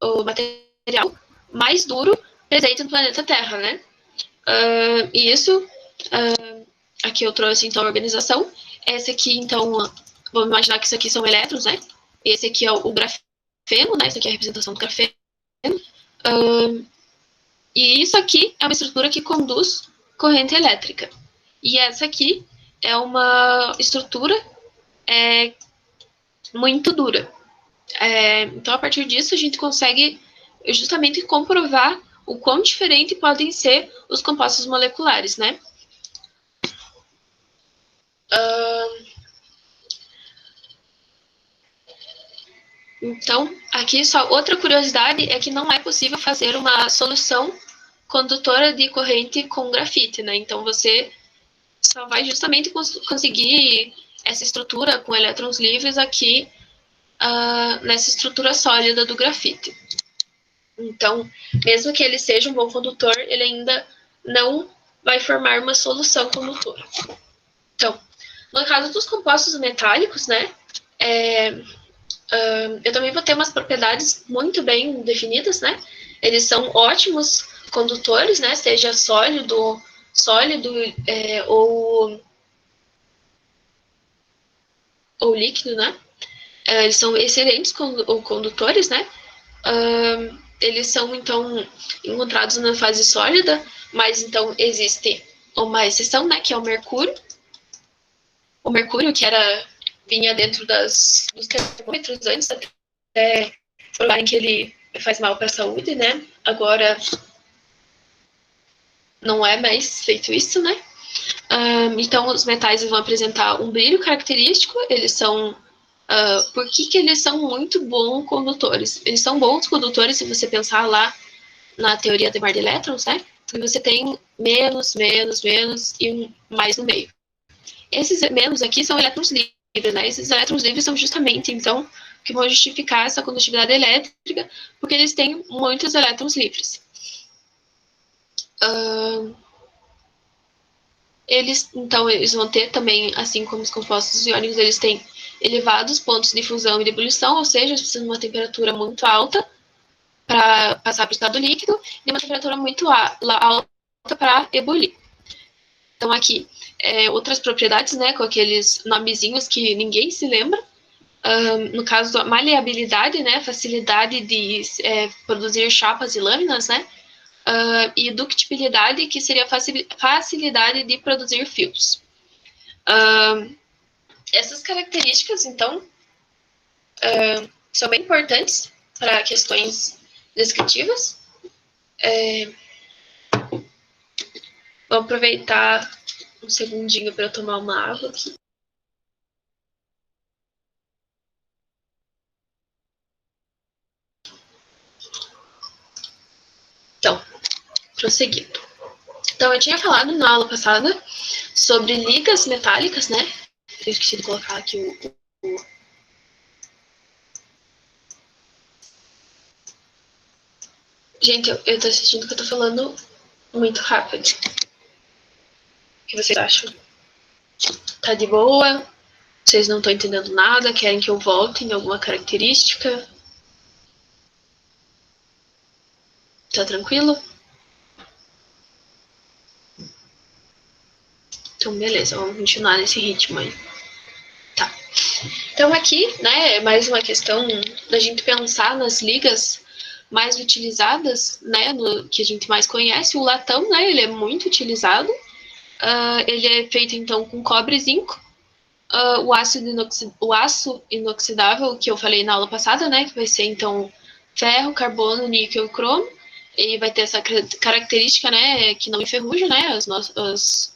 o material mais duro presente no planeta Terra, né? E isso, aqui eu trouxe, então, a organização. Esse aqui, então, vamos imaginar que isso aqui são elétrons, né? Esse aqui é o grafeno, né? Essa aqui é a representação do grafeno. E isso aqui é uma estrutura que conduz corrente elétrica. E essa aqui é uma estrutura muito dura. Então, a partir disso, a gente consegue justamente comprovar o quão diferente podem ser os compostos moleculares, né? Então, aqui só outra curiosidade é que não é possível fazer uma solução condutora de corrente com grafite, né? Então, você só vai justamente conseguir essa estrutura com elétrons livres aqui nessa estrutura sólida do grafite. Então, mesmo que ele seja um bom condutor, ele ainda não vai formar uma solução condutora. Então, no caso dos compostos metálicos, né, eu também vou ter umas propriedades muito bem definidas, né? Eles são ótimos condutores, né? Seja sólido ou líquido, né? Eles são excelentes condutores, né? Eles são, então, encontrados na fase sólida, mas, então, existe uma exceção, né? Que é o mercúrio. O mercúrio, que vinha dentro dos termômetros antes, até provarem que ele faz mal para a saúde, né? Agora não é mais feito isso, né? Então, os metais vão apresentar um brilho característico, eles são... por que eles são muito bons condutores? Eles são bons condutores se você pensar lá na teoria de mar de elétrons, né? E você tem menos e mais no meio. Esses menos aqui são elétrons livres, né? Esses elétrons livres são justamente, então, que vão justificar essa condutividade elétrica, porque eles têm muitos elétrons livres. Então, eles vão ter também, assim como os compostos iônicos, eles têm elevados pontos de fusão e de ebulição, ou seja, eles precisam de uma temperatura muito alta para passar para o estado líquido e uma temperatura muito alta para ebulir. Então, aqui, outras propriedades, né, com aqueles nomezinhos que ninguém se lembra. No caso da maleabilidade, né, facilidade de produzir chapas e lâminas, né, e ductibilidade, que seria facilidade de produzir fios. Essas características, então, são bem importantes para questões descritivas. Vou aproveitar um segundinho para eu tomar uma água aqui. prosseguindo. Então, eu tinha falado na aula passada sobre ligas metálicas, né? Eu esqueci de colocar aqui Gente, eu tô sentindo que eu tô falando muito rápido. O que vocês acham? Tá de boa? Vocês não estão entendendo nada? Querem que eu volte em alguma característica? Tá tranquilo? Então, beleza, vamos continuar nesse ritmo aí. Tá. Então, aqui, né, é mais uma questão da gente pensar nas ligas mais utilizadas, né, que a gente mais conhece. O latão, né, ele é muito utilizado. Ele é feito, então, com cobre e zinco. O aço inoxidável, que eu falei na aula passada, né, que vai ser, então, ferro, carbono, níquel e cromo. E vai ter essa característica, né, que não enferruja, né, as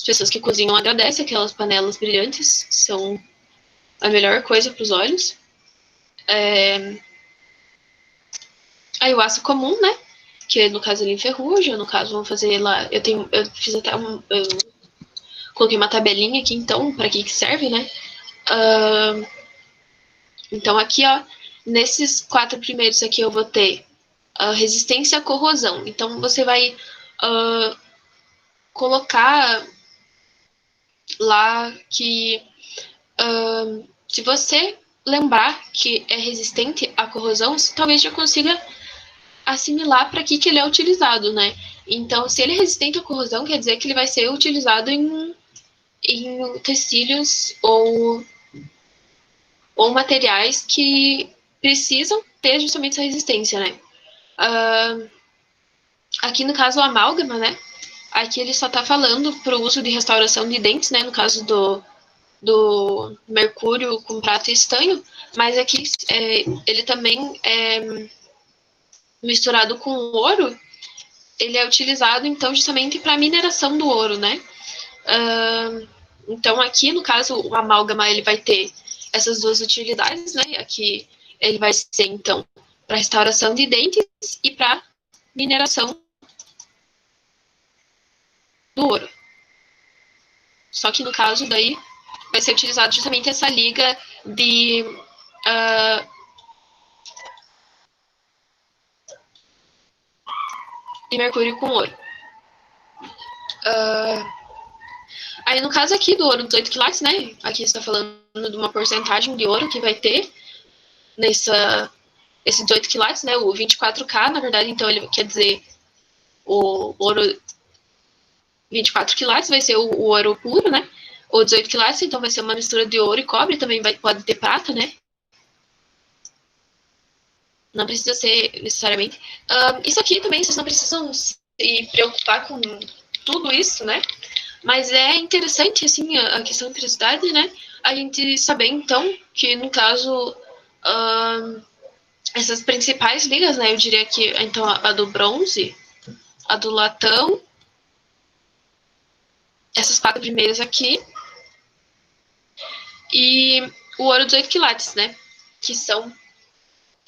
pessoas que cozinham agradecem, aquelas panelas brilhantes são a melhor coisa para os olhos. Aí o aço comum, né, que no caso ele enferruja, no caso vamos fazer lá, eu fiz até eu coloquei uma tabelinha aqui, então, para que serve, né. Então aqui, ó, nesses 4 primeiros aqui eu vou ter resistência à corrosão. Então você vai colocar lá que se você lembrar que é resistente à corrosão, você talvez já consiga assimilar para que ele é utilizado, né? Então, se ele é resistente à corrosão, quer dizer que ele vai ser utilizado em tecidos ou materiais que precisam ter justamente essa resistência, né? Aqui no caso o amálgama, né? Aqui ele só está falando para o uso de restauração de dentes, né? No caso do mercúrio com prata e estanho, mas aqui ele também é misturado com ouro. Ele é utilizado então justamente para a mineração do ouro, né? Então aqui no caso o amálgama ele vai ter essas duas utilidades, né? Aqui ele vai ser então para restauração de dentes e para mineração do ouro. Só que no caso daí vai ser utilizado justamente essa liga de mercúrio com ouro. Aí no caso aqui do ouro 18 quilates, né? Aqui está falando de uma porcentagem de ouro que vai ter esses 18 quilates, né? O 24K, na verdade, então ele quer dizer o ouro 24 quilates vai ser o ouro puro, né? O 18 quilates, então vai ser uma mistura de ouro e cobre, também pode ter prata, né? Não precisa ser necessariamente. Isso aqui também, vocês não precisam se preocupar com tudo isso, né? Mas é interessante, assim, a questão de curiosidade, né? A gente saber, então, que no caso, essas principais ligas, né? Eu diria que, então, a do bronze, a do latão, essas 4 primeiras aqui, e o ouro 18 quilates, né? Que são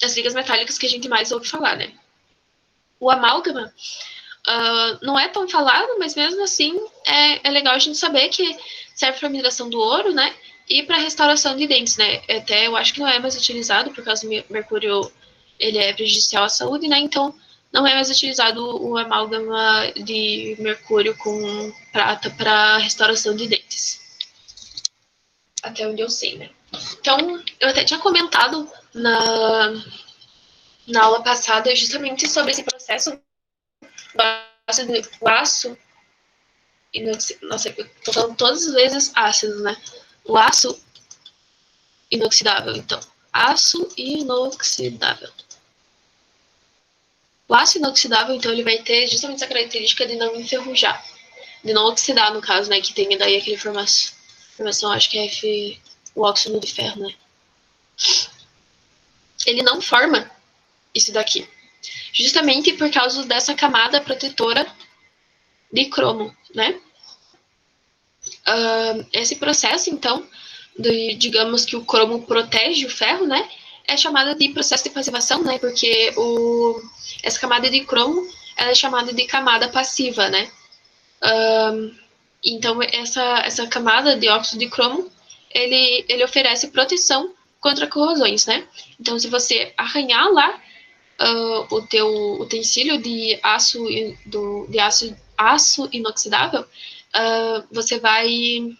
as ligas metálicas que a gente mais ouve falar, né? O amálgama não é tão falado, mas mesmo assim é legal a gente saber que serve para mineração do ouro, né? E para restauração de dentes, né? Até eu acho que não é mais utilizado, por causa do mercúrio, ele é prejudicial à saúde, né? Então, não é mais utilizado o amálgama de mercúrio com prata para restauração de dentes. Até onde eu sei, né? Então, eu até tinha comentado na aula passada justamente sobre esse processo do aço nossa, eu tô falando todas as vezes ácido, né? O aço inoxidável, então. Aço inoxidável. O aço inoxidável, então, ele vai ter justamente essa característica de não enferrujar. De não oxidar, no caso, né? Que tem daí aquela formação, acho que é o óxido de ferro, né? Ele não forma isso daqui. Justamente por causa dessa camada protetora de cromo, né? Esse processo, então, digamos que o cromo protege o ferro, né? É chamado de processo de passivação, né? Porque essa camada de cromo, ela é chamada de camada passiva, né? Então, essa camada de óxido de cromo, ele oferece proteção contra corrosões, né? Então, se você arranhar lá o teu utensílio de aço inoxidável, você vai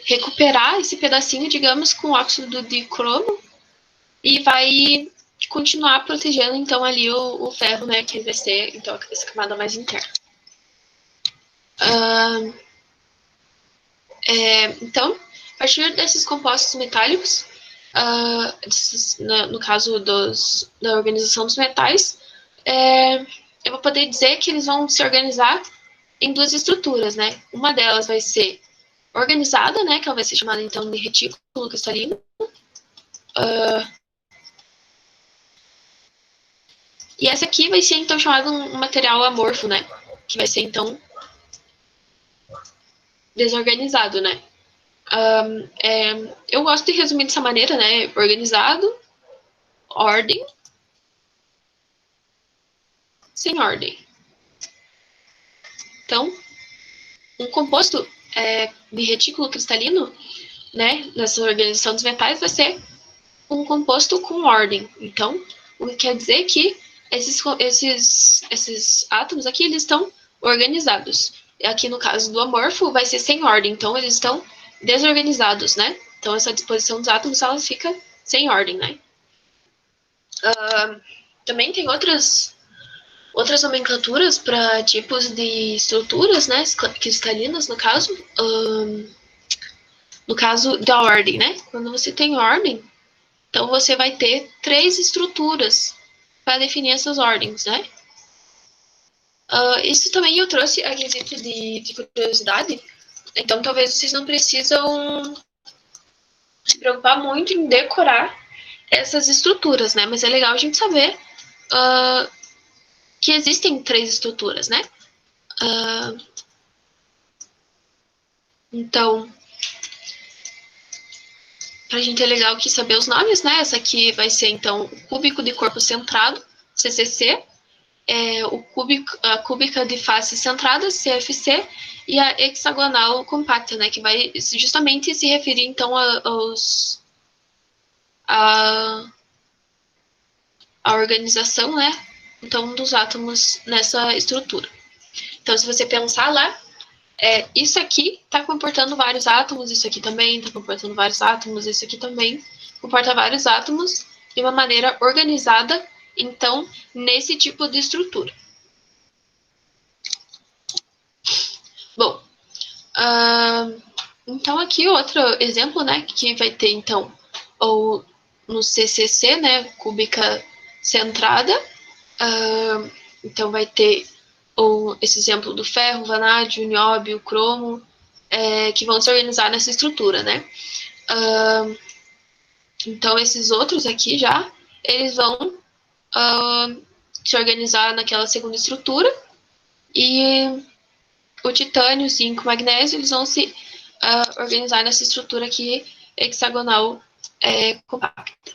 recuperar esse pedacinho, digamos, com óxido de cromo e vai continuar protegendo, então, ali o ferro, né, que vai ser, então, essa camada mais interna. Então, a partir desses compostos metálicos, no caso da organização dos metais, eu vou poder dizer que eles vão se organizar em duas estruturas, né? Uma delas vai ser organizada, né, que ela vai ser chamada, então, de retículo cristalino. E essa aqui vai ser, então, chamada um material amorfo, né? Que vai ser, então, desorganizado, né? Eu gosto de resumir dessa maneira, né? Organizado, ordem, sem ordem. Então, um composto de retículo cristalino, né, nessa organização dos metais, vai ser um composto com ordem. Então, o que quer dizer que esses átomos aqui, eles estão organizados. Aqui no caso do amorfo, vai ser sem ordem, então eles estão desorganizados, né? Então, essa disposição dos átomos, ela fica sem ordem, né? Também tem outras nomenclaturas para tipos de estruturas, né, cristalinas, no caso da ordem, né? Quando você tem ordem, então você vai ter 3 estruturas para definir essas ordens, né? Isso também eu trouxe a quesito de curiosidade, então talvez vocês não precisam se preocupar muito em decorar essas estruturas, né? Mas é legal a gente saber que existem 3 estruturas, né? Então, pra gente é legal aqui saber os nomes, né? Essa aqui vai ser, então, o cúbico de corpo centrado, CCC, a cúbica de face centrada, CFC, e a hexagonal compacta, né? Que vai justamente se referir, então, a organização, né? Então, dos átomos nessa estrutura. Então, se você pensar lá, isso aqui está comportando vários átomos, isso aqui também está comportando vários átomos, isso aqui também comporta vários átomos de uma maneira organizada, então, nesse tipo de estrutura. Bom, então aqui outro exemplo, né, que vai ter, então, ou no CCC, né, cúbica centrada, então vai ter esse exemplo do ferro, vanádio, nióbio, cromo, que vão se organizar nessa estrutura, né? Então, esses outros aqui já, eles vão se organizar naquela segunda estrutura, e o titânio, zinco, magnésio, eles vão se organizar nessa estrutura aqui hexagonal compacta.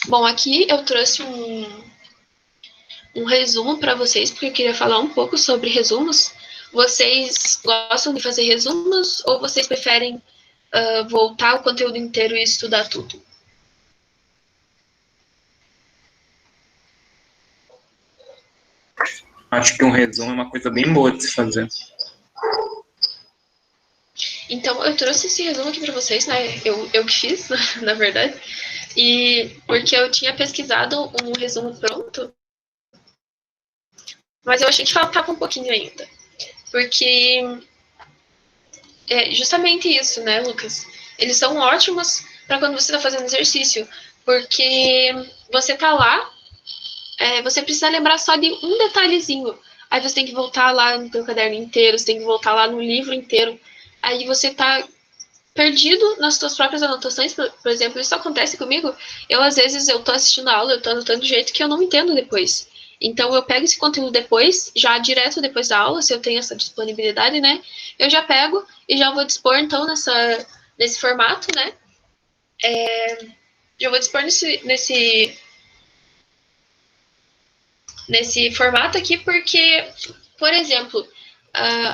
Bom, aqui eu trouxe um resumo para vocês, porque eu queria falar um pouco sobre resumos. Vocês gostam de fazer resumos ou vocês preferem voltar o conteúdo inteiro e estudar tudo? Acho que um resumo é uma coisa bem boa de se fazer. Então, eu trouxe esse resumo aqui para vocês, né? Eu que fiz, na verdade. E porque eu tinha pesquisado um resumo pronto, mas eu achei que faltava um pouquinho ainda. Porque é justamente isso, né, Lucas? Eles são ótimos para quando você está fazendo exercício, porque você tá lá, você precisa lembrar só de um detalhezinho. Aí você tem que voltar lá no teu caderno inteiro, você tem que voltar lá no livro inteiro. Aí você tá perdido nas suas próprias anotações, por exemplo, isso acontece comigo. Às vezes, eu tô assistindo a aula, eu tô anotando de jeito que eu não entendo depois. Então, eu pego esse conteúdo depois, já direto depois da aula, se eu tenho essa disponibilidade, né? Eu já pego e já vou dispor, então, nesse formato, né? Já vou dispor nesse nesse formato aqui, porque, por exemplo,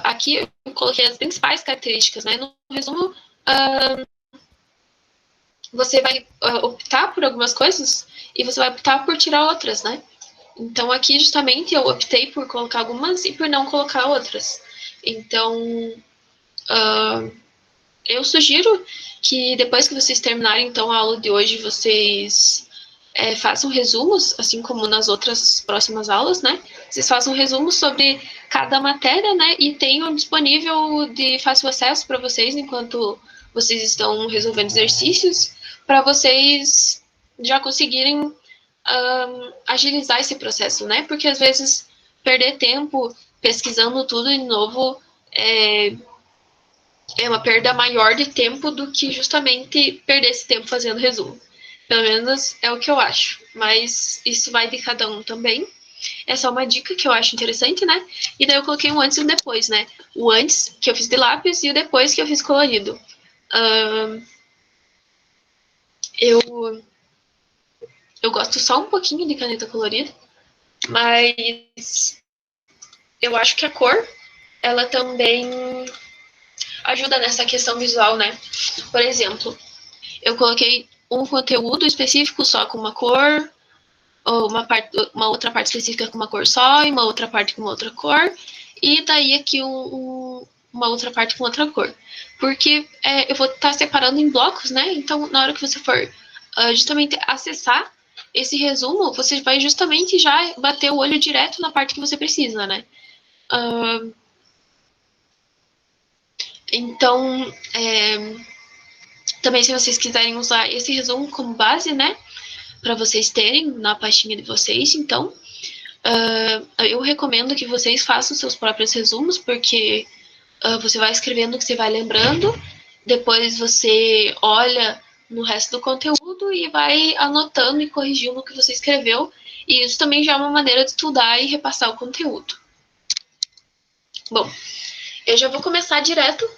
aqui eu coloquei as principais características, né? No resumo, você vai optar por algumas coisas e você vai optar por tirar outras, né? Então, aqui, justamente, eu optei por colocar algumas e por não colocar outras. Então, eu sugiro que depois que vocês terminarem, então, a aula de hoje, vocês façam resumos, assim como nas outras próximas aulas, né? Vocês façam resumos sobre cada matéria, né? E tenham disponível de fácil acesso para vocês enquanto vocês estão resolvendo exercícios, para vocês já conseguirem agilizar esse processo, né? Porque às vezes perder tempo pesquisando tudo de novo é uma perda maior de tempo do que justamente perder esse tempo fazendo resumo. Pelo menos é o que eu acho. Mas isso vai de cada um também. É só uma dica que eu acho interessante, né? E daí eu coloquei um antes e um depois, né? O antes, que eu fiz de lápis, e o depois, que eu fiz colorido. Eu gosto só um pouquinho de caneta colorida, mas eu acho que a cor, ela também ajuda nessa questão visual, né? Por exemplo, eu coloquei um conteúdo específico só com uma cor, ou uma outra parte específica com uma cor só, e uma outra parte com uma outra cor, e daí aqui uma outra parte com outra cor. Porque eu vou estar separando em blocos, né? Então, na hora que você for justamente acessar esse resumo, você vai justamente já bater o olho direto na parte que você precisa, né? Então, também se vocês quiserem usar esse resumo como base, né? Para vocês terem na pastinha de vocês, então, eu recomendo que vocês façam seus próprios resumos, porque você vai escrevendo o que você vai lembrando, depois você olha no resto do conteúdo e vai anotando e corrigindo o que você escreveu, e isso também já é uma maneira de estudar e repassar o conteúdo. Bom, eu já vou começar direto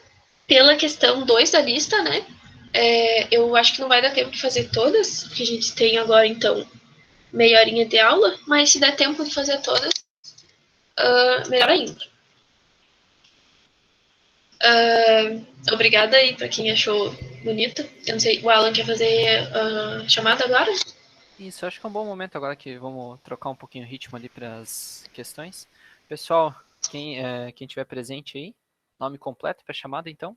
pela questão 2 da lista, né? Eu acho que não vai dar tempo de fazer todas, porque a gente tem agora, então, meia horinha de aula, mas se der tempo de fazer todas, melhor ainda. Obrigada aí para quem achou bonita. Eu não sei, o Alan quer fazer a chamada agora? Isso, acho que é um bom momento agora que vamos trocar um pouquinho o ritmo ali para as questões. Pessoal, quem tiver presente aí, nome completo para a chamada, então.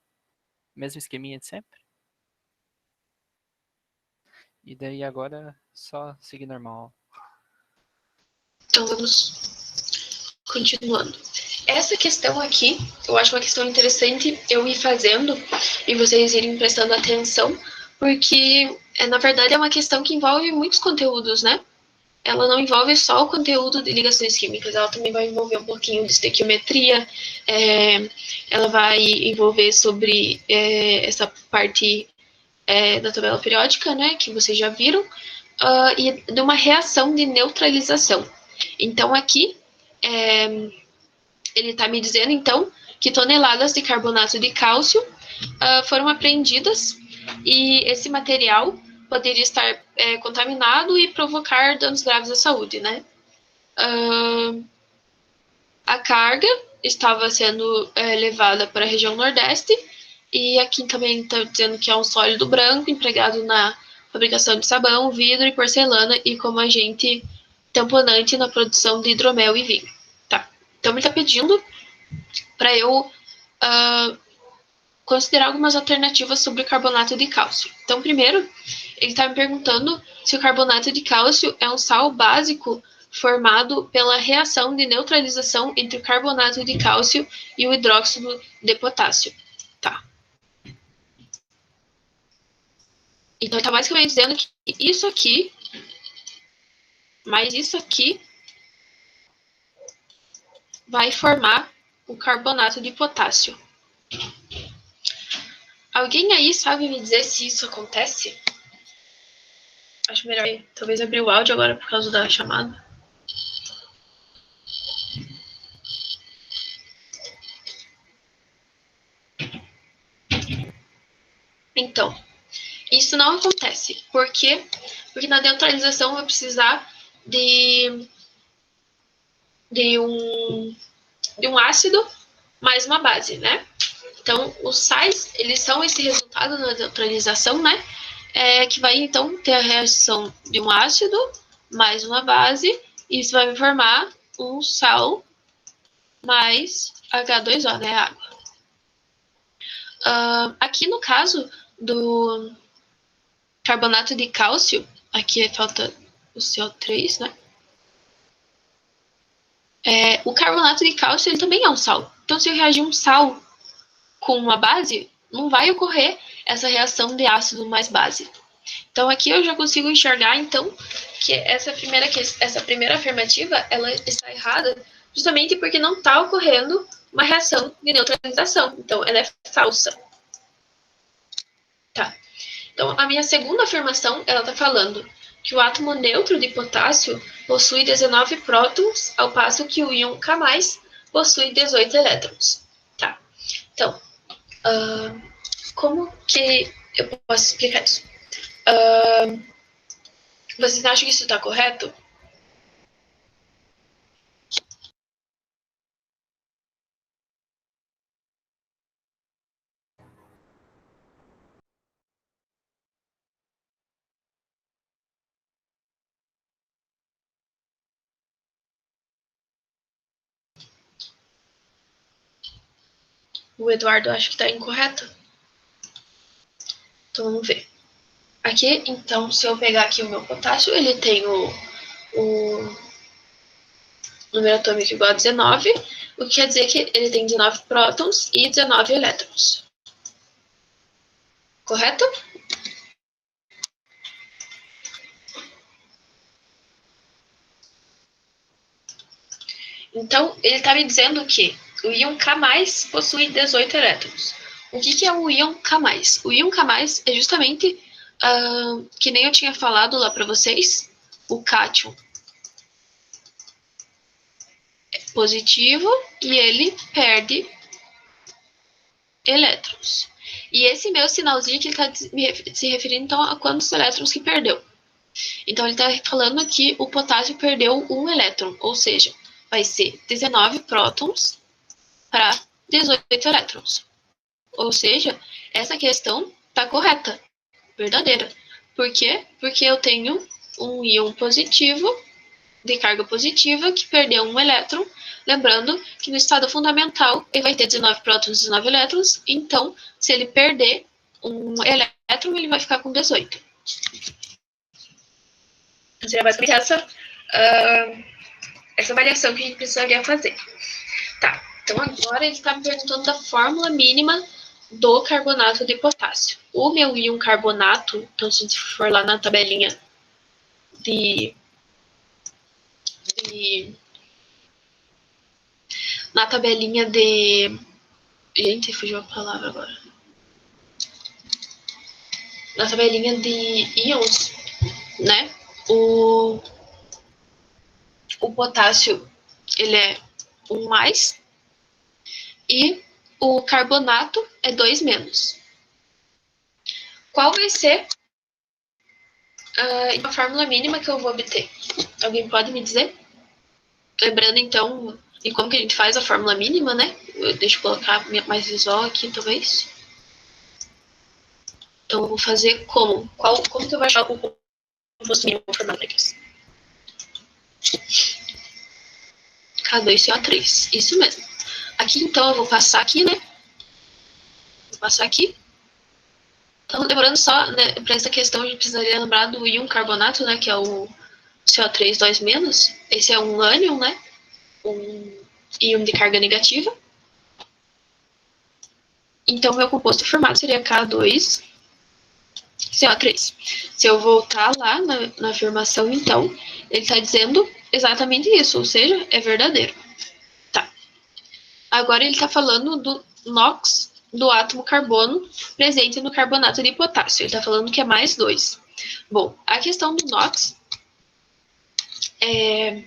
Mesmo esqueminha de sempre. E daí agora só seguir normal. Então vamos continuando. Essa questão aqui, eu acho uma questão interessante eu ir fazendo e vocês irem prestando atenção, porque na verdade é uma questão que envolve muitos conteúdos, né? Ela não envolve só o conteúdo de ligações químicas, ela também vai envolver um pouquinho de estequiometria, ela vai envolver sobre essa parte da tabela periódica, né, que vocês já viram, e de uma reação de neutralização. Então, aqui, ele está me dizendo, então, que toneladas de carbonato de cálcio foram apreendidas e esse material poderia estar contaminado e provocar danos graves à saúde, né? A carga estava sendo levada para a região Nordeste e aqui também está dizendo que é um sólido branco empregado na fabricação de sabão, vidro e porcelana e como agente tamponante na produção de hidromel e vinho. Tá. Então ele está pedindo para eu considerar algumas alternativas sobre o carbonato de cálcio. Então, primeiro, ele está me perguntando se o carbonato de cálcio é um sal básico formado pela reação de neutralização entre o carbonato de cálcio e o hidróxido de potássio. Tá. Então, está basicamente dizendo que isso aqui, mais isso aqui, vai formar o carbonato de potássio. Alguém aí sabe me dizer se isso acontece? Acho melhor talvez abrir o áudio agora por causa da chamada. Então, isso não acontece. Por quê? Porque na neutralização vai precisar de de um ácido mais uma base, né? Então, os sais, eles são esse resultado da neutralização, né? Que vai, então, ter a reação de um ácido mais uma base, e isso vai formar um sal mais H2O, né? Água. Aqui no caso do carbonato de cálcio, aqui falta o CO3, né? O carbonato de cálcio ele também é um sal. Então, se eu reagir um sal com uma base, não vai ocorrer essa reação de ácido mais base. Então, aqui eu já consigo enxergar, então, que essa primeira afirmativa ela está errada justamente porque não está ocorrendo uma reação de neutralização. Então, ela é falsa. Tá. Então, a minha segunda afirmação, ela está falando que o átomo neutro de potássio possui 19 prótons, ao passo que o íon K+, possui 18 elétrons. Tá. Então, como que eu posso explicar isso? Vocês acham que isso está correto? O Eduardo acha que está incorreto? Então, vamos ver. Aqui, então, se eu pegar aqui o meu potássio, ele tem o número atômico igual a 19, o que quer dizer que ele tem 19 prótons e 19 elétrons. Correto? Então, ele está me dizendo que o íon K+, possui 18 elétrons. O que é o íon K+? O íon K+, é justamente, que nem eu tinha falado lá para vocês, o cátion é positivo e ele perde elétrons. E esse meu sinalzinho que ele está se referindo então a quantos elétrons que perdeu. Então ele está falando que o potássio perdeu um elétron, ou seja, vai ser 19 prótons para 18 elétrons. Ou seja, essa questão está correta, verdadeira. Por quê? Porque eu tenho um íon positivo de carga positiva que perdeu um elétron. Lembrando que no estado fundamental ele vai ter 19 prótons e 19 elétrons. Então, se ele perder um elétron, ele vai ficar com 18. Então, seria basicamente essa variação que a gente precisaria fazer. Tá, então agora ele está me perguntando da fórmula mínima do carbonato de potássio. O meu íon carbonato, então se a gente for lá na tabelinha Gente, fugiu a palavra agora. Na tabelinha de íons, né? O potássio, ele é 1+, e o carbonato é 2-. Qual vai ser a fórmula mínima que eu vou obter? Alguém pode me dizer? Lembrando, então, de como que a gente faz a fórmula mínima, né? Deixa eu colocar mais visual aqui, talvez. Então, eu vou fazer como? Como que eu vou achar o composto mínimo formado aqui? K2CO3. Isso mesmo. Aqui, então, eu vou passar aqui, né? Vou passar aqui. Então, lembrando só, né, para essa questão, a gente precisaria lembrar do íon carbonato, né? Que é o CO3 2-. Esse é um ânion, né? Um íon de carga negativa. Então, meu composto formado seria K2CO3. Se eu voltar lá na afirmação, então, ele está dizendo exatamente isso, ou seja, é verdadeiro. Tá. Agora ele está falando do NOx do átomo carbono presente no carbonato de potássio. Ele está falando que é +2. Bom, a questão do NOx é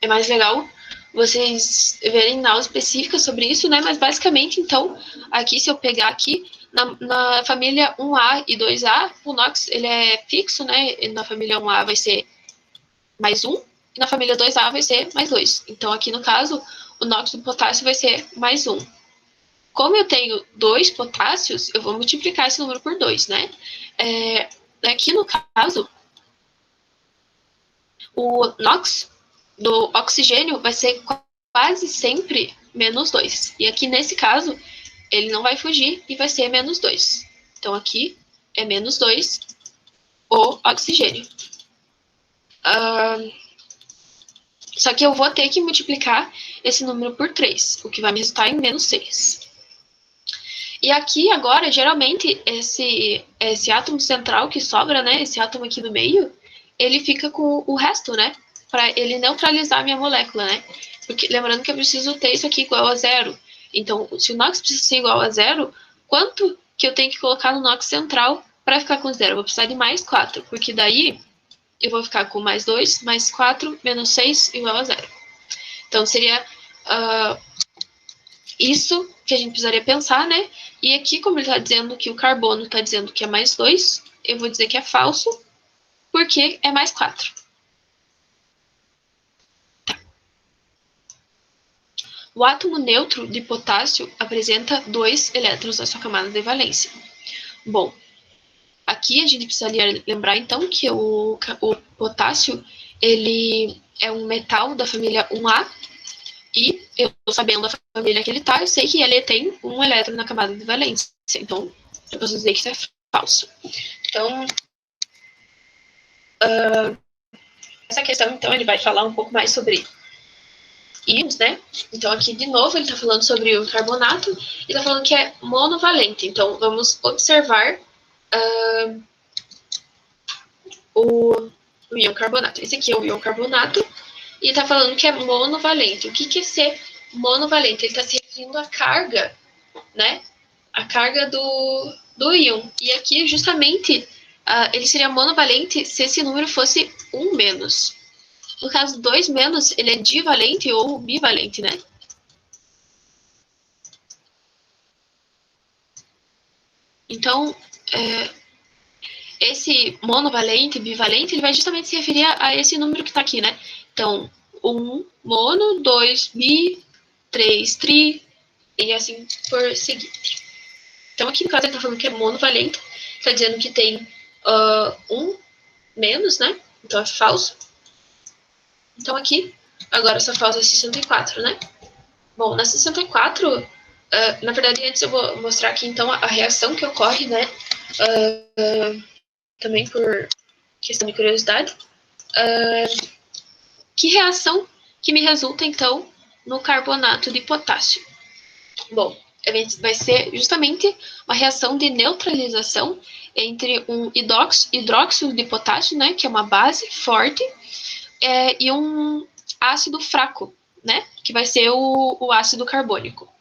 mais legal vocês verem na aula específica sobre isso, né? Mas basicamente, então, aqui, se eu pegar aqui, na família 1A e 2A, o NOx, ele é fixo, né? Na família 1A vai ser +1, na família 2A vai ser mais 2. Então, aqui no caso, o NOx do potássio vai ser mais 1. Como eu tenho 2 potássios, eu vou multiplicar esse número por 2, né? Aqui no caso, o NOx do oxigênio vai ser quase sempre menos 2. E aqui nesse caso, ele não vai fugir e vai ser menos 2. Então aqui é menos 2 o oxigênio. Só que eu vou ter que multiplicar esse número por 3, o que vai me resultar em menos 6. E aqui agora, geralmente, esse átomo central que sobra, né, esse átomo aqui do meio, ele fica com o resto, né, para ele neutralizar a minha molécula, né. Porque lembrando que eu preciso ter isso aqui igual a 0. Então, se o NOx precisa ser igual a 0, quanto que eu tenho que colocar no NOx central para ficar com 0? Eu vou precisar de mais 4, porque daí eu vou ficar com mais 2, mais 4, menos 6 igual a 0. Então, seria isso que a gente precisaria pensar, né? E aqui, como ele está dizendo que o carbono está dizendo que é mais 2, eu vou dizer que é falso, porque é mais 4. Tá. O átomo neutro de potássio apresenta 2 elétrons na sua camada de valência. Bom, aqui a gente precisaria lembrar, então, que o potássio, ele é um metal da família 1A, e eu, sabendo a família que ele está, eu sei que ele tem um elétron na camada de valência. Então, eu posso dizer que isso é falso. Então, essa questão, então, ele vai falar um pouco mais sobre íons, né? Então, aqui, de novo, ele está falando sobre o carbonato e está falando que é monovalente. Então, vamos observar o íon carbonato. Esse aqui é o íon carbonato e está falando que é monovalente. O que é ser monovalente? Ele está se referindo à carga, né? A carga do íon. E aqui, justamente, ele seria monovalente se esse número fosse 1 menos. No caso, 2 menos, ele é divalente ou bivalente, né? Então, esse monovalente, bivalente, ele vai justamente se referir a esse número que está aqui, né? Então, 1 mono, 2 bi, 3 tri, e assim por seguinte. Então, aqui no caso, ele está falando que é monovalente, está dizendo que tem 1 menos, né? Então, é falso. Então, aqui, agora só falta 64, né? Bom, na 64, na verdade, antes eu vou mostrar aqui, então, a reação que ocorre, né? Também por questão de curiosidade. Que reação que me resulta, então, no carbonato de potássio? Bom, vai ser justamente uma reação de neutralização entre um hidróxido de potássio, né, que é uma base forte, e um ácido fraco, né, que vai ser o ácido carbônico.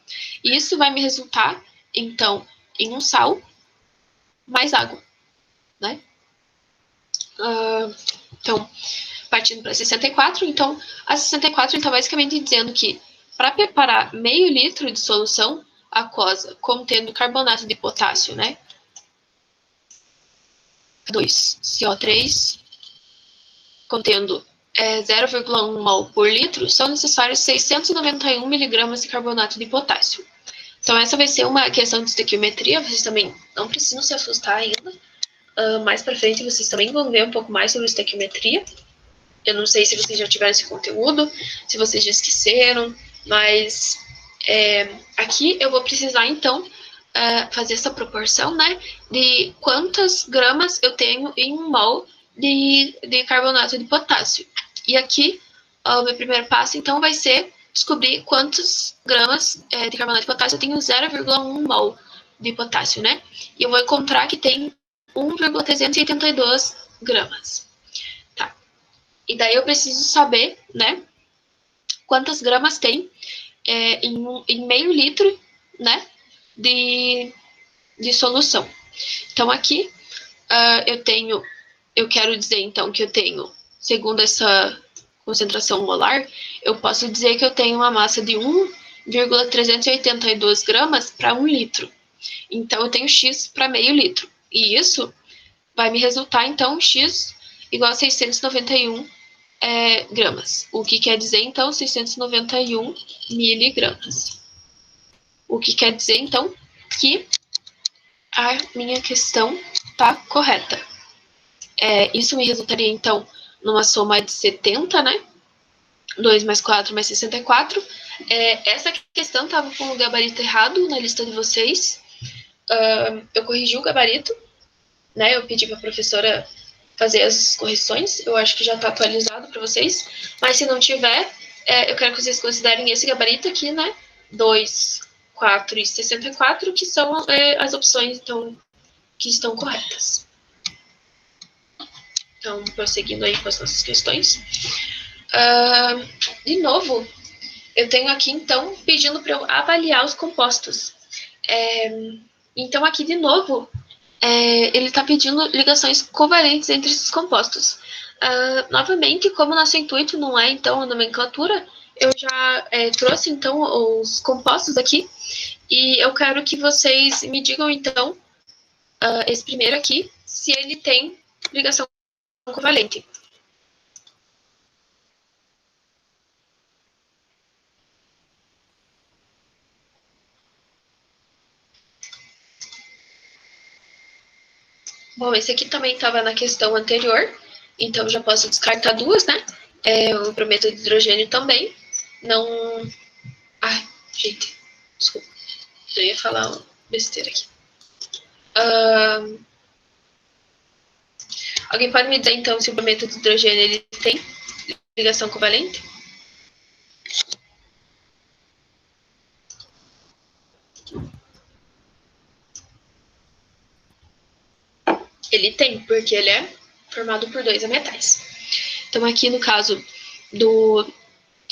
E isso vai me resultar, então, em um sal mais água, né? Então, partindo para 64, então, a 64 está basicamente dizendo que para preparar meio litro de solução aquosa contendo carbonato de potássio, né? 2CO3, contendo 0,1 mol por litro, são necessários 691 miligramas de carbonato de potássio. Então, essa vai ser uma questão de estequiometria, vocês também não precisam se assustar ainda. Mais para frente, vocês também vão ver um pouco mais sobre estequiometria. Eu não sei se vocês já tiveram esse conteúdo, se vocês já esqueceram, mas aqui eu vou precisar, então, fazer essa proporção, né, de quantas gramas eu tenho em um mol de carbonato de potássio. E aqui, o meu primeiro passo, então, vai ser descobrir quantos gramas de carbonato de potássio eu tenho 0,1 mol de potássio, né? E eu vou encontrar que tem 1,382 gramas. Tá. E daí eu preciso saber, né, quantas gramas tem em meio litro, né, de solução. Então, aqui, eu quero dizer, então, que eu tenho, segundo essa concentração molar, eu posso dizer que eu tenho uma massa de 1,382 gramas para 1 litro. Então, eu tenho X para meio litro. E isso vai me resultar, então, X igual a 691 gramas. O que quer dizer, então, 691 miligramas. O que quer dizer, então, que a minha questão está correta. Isso me resultaria, então, numa soma de 70, né? 2 mais 4 mais 64. Essa questão estava com o gabarito errado na lista de vocês. Eu corrigi o gabarito, né? Eu pedi para a professora fazer as correções. Eu acho que já está atualizado para vocês. Mas se não tiver, eu quero que vocês considerem esse gabarito aqui, né? 2, 4 e 64, que são as opções, então, que estão corretas. Então, prosseguindo aí com as nossas questões. De novo, eu tenho aqui, então, pedindo para eu avaliar os compostos. Então, aqui, de novo, ele está pedindo ligações covalentes entre esses compostos. Novamente, como nosso intuito não é, então, a nomenclatura, eu já trouxe, então, os compostos aqui. E eu quero que vocês me digam, então, esse primeiro aqui, se ele tem ligação covalente. Bom, esse aqui também estava na questão anterior, então já posso descartar duas, né? O brometo de hidrogênio também. Não. Ai, gente, desculpa. Eu ia falar uma besteira aqui. Alguém pode me dizer, então, se o brometo de hidrogênio ele tem ligação covalente? Ele tem, porque ele é formado por dois ametais. Então, aqui no caso do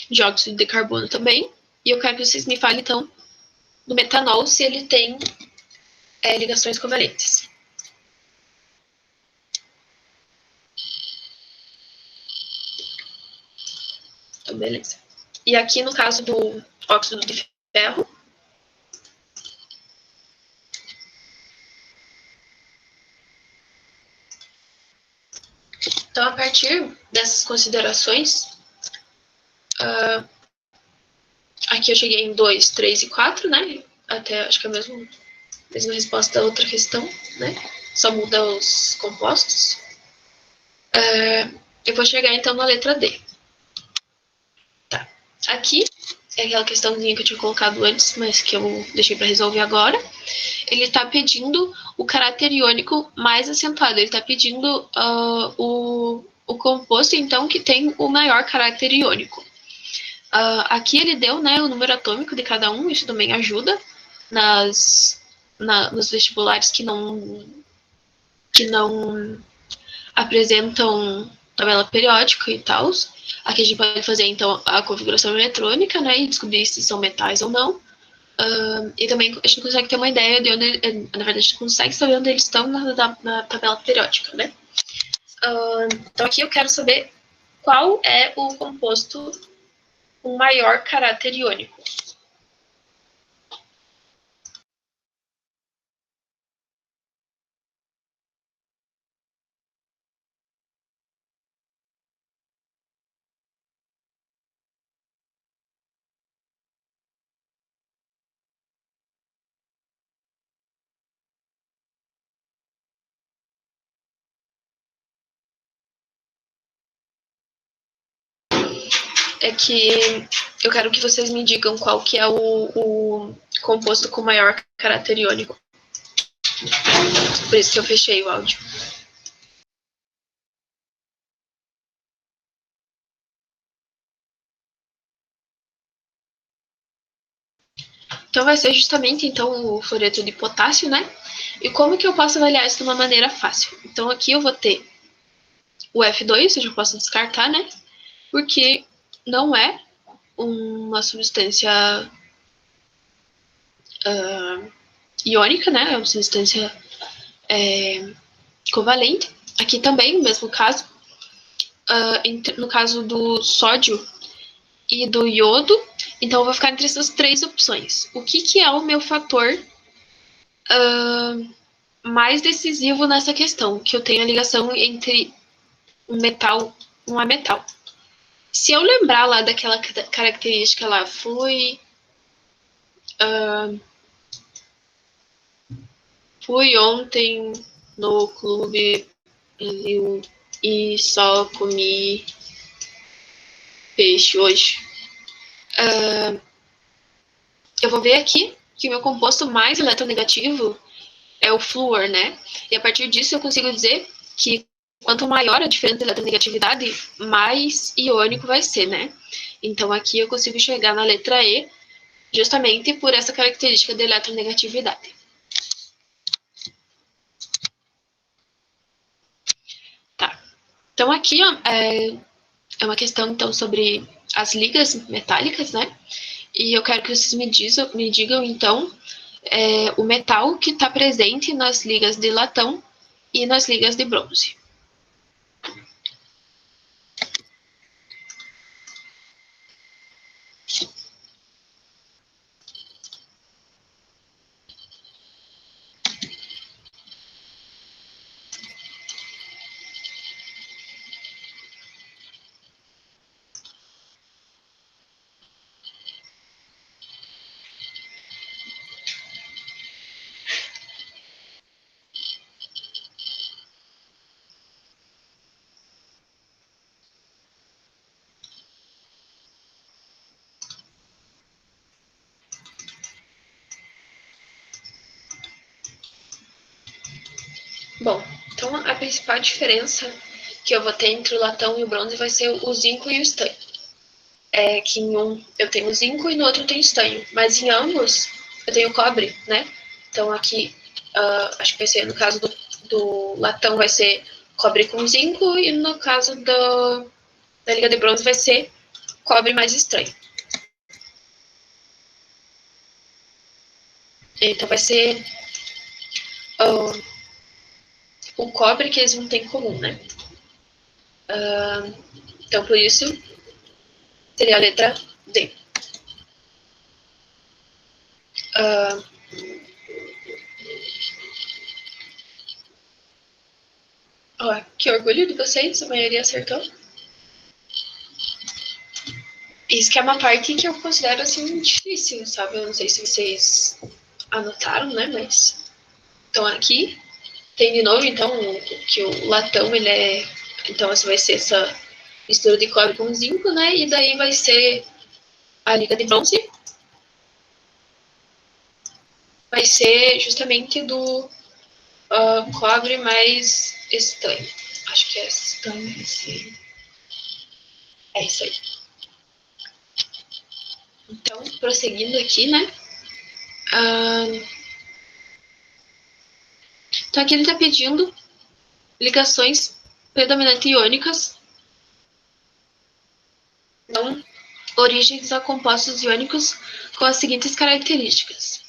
dióxido de carbono também. E eu quero que vocês me falem, então, do metanol, se ele tem ligações covalentes. Então, beleza. E aqui no caso do óxido de ferro, então, a partir dessas considerações, aqui eu cheguei em 2, 3 e 4, né? Até acho que é a mesma resposta da outra questão, né? Só muda os compostos. Eu vou chegar então na letra D. Tá. Aqui é aquela questãozinha que eu tinha colocado antes, mas que eu deixei para resolver agora. Ele está pedindo o caráter iônico mais acentuado. Ele está pedindo o composto, então, que tem o maior caráter iônico. Aqui ele deu, né, o número atômico de cada um, isso também ajuda nos vestibulares que não apresentam tabela periódica e tal. Aqui a gente pode fazer, então, a configuração eletrônica, né, e descobrir se são metais ou não. E também a gente consegue ter uma ideia de onde, na verdade, a gente consegue saber onde eles estão na tabela periódica, né? Então aqui eu quero saber qual é o composto com maior caráter iônico. É que eu quero que vocês me digam qual que é o composto com maior caráter iônico. Por isso que eu fechei o áudio. Então vai ser justamente então o fluoreto de potássio, né? E como que eu posso avaliar isso de uma maneira fácil? Então aqui eu vou ter o F2, eu já posso descartar, né? Porque não é uma substância iônica, né? É uma substância covalente. Aqui também, no mesmo caso. No caso do sódio e do iodo, então eu vou ficar entre essas três opções. O que é o meu fator mais decisivo nessa questão? Que eu tenho a ligação entre um metal e um ametal. Se eu lembrar lá daquela característica lá, fui ontem no clube e só comi peixe hoje. Eu vou ver aqui que o meu composto mais eletronegativo é o flúor, né? E a partir disso eu consigo dizer que quanto maior a diferença de eletronegatividade, mais iônico vai ser, né? Então aqui eu consigo chegar na letra E justamente por essa característica de eletronegatividade. Tá. Então aqui ó, é uma questão então sobre as ligas metálicas, né? E eu quero que vocês me digam então o metal que está presente nas ligas de latão e nas ligas de bronze. Bom, então a principal diferença que eu vou ter entre o latão e o bronze vai ser o zinco e o estanho. É que em um eu tenho zinco e no outro eu tenho estanho, mas em ambos eu tenho cobre, né? Então aqui, acho que vai ser, no caso do latão vai ser cobre com zinco e no caso da liga de bronze vai ser cobre mais estanho. Então vai ser o cobre que eles vão ter em comum, né? Então por isso seria a letra D. Que orgulho de vocês, a maioria acertou. Isso que é uma parte que eu considero assim difícil, sabe? Eu não sei se vocês anotaram, né? Mas então aqui tem de novo então que o latão ele é, então essa vai ser essa mistura de cobre com zinco, né? E daí vai ser a liga de bronze, vai ser justamente do cobre mais estanho. Acho que é estanho, esse. É isso aí. Então, prosseguindo aqui, né? Então aqui ele está pedindo ligações predominantes iônicas, então origens a compostos iônicos com as seguintes características.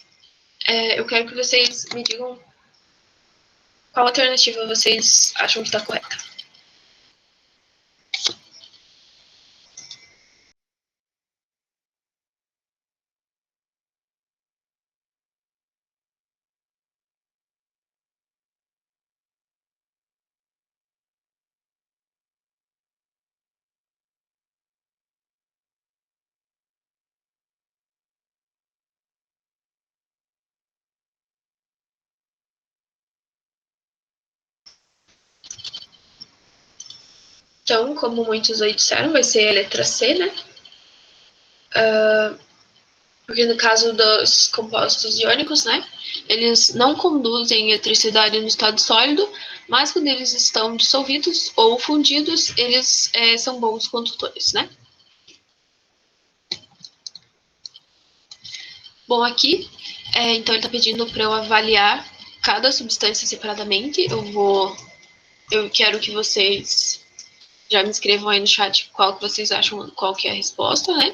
Eu quero que vocês me digam qual alternativa vocês acham que está correta. Então, como muitos aí disseram, vai ser a letra C, né? Porque no caso dos compostos iônicos, né? Eles não conduzem eletricidade no estado sólido, mas quando eles estão dissolvidos ou fundidos, eles são bons condutores, né? Bom, aqui, então ele está pedindo para eu avaliar cada substância separadamente. Eu quero que vocês já me escrevam aí no chat qual que vocês acham, qual que é a resposta, né?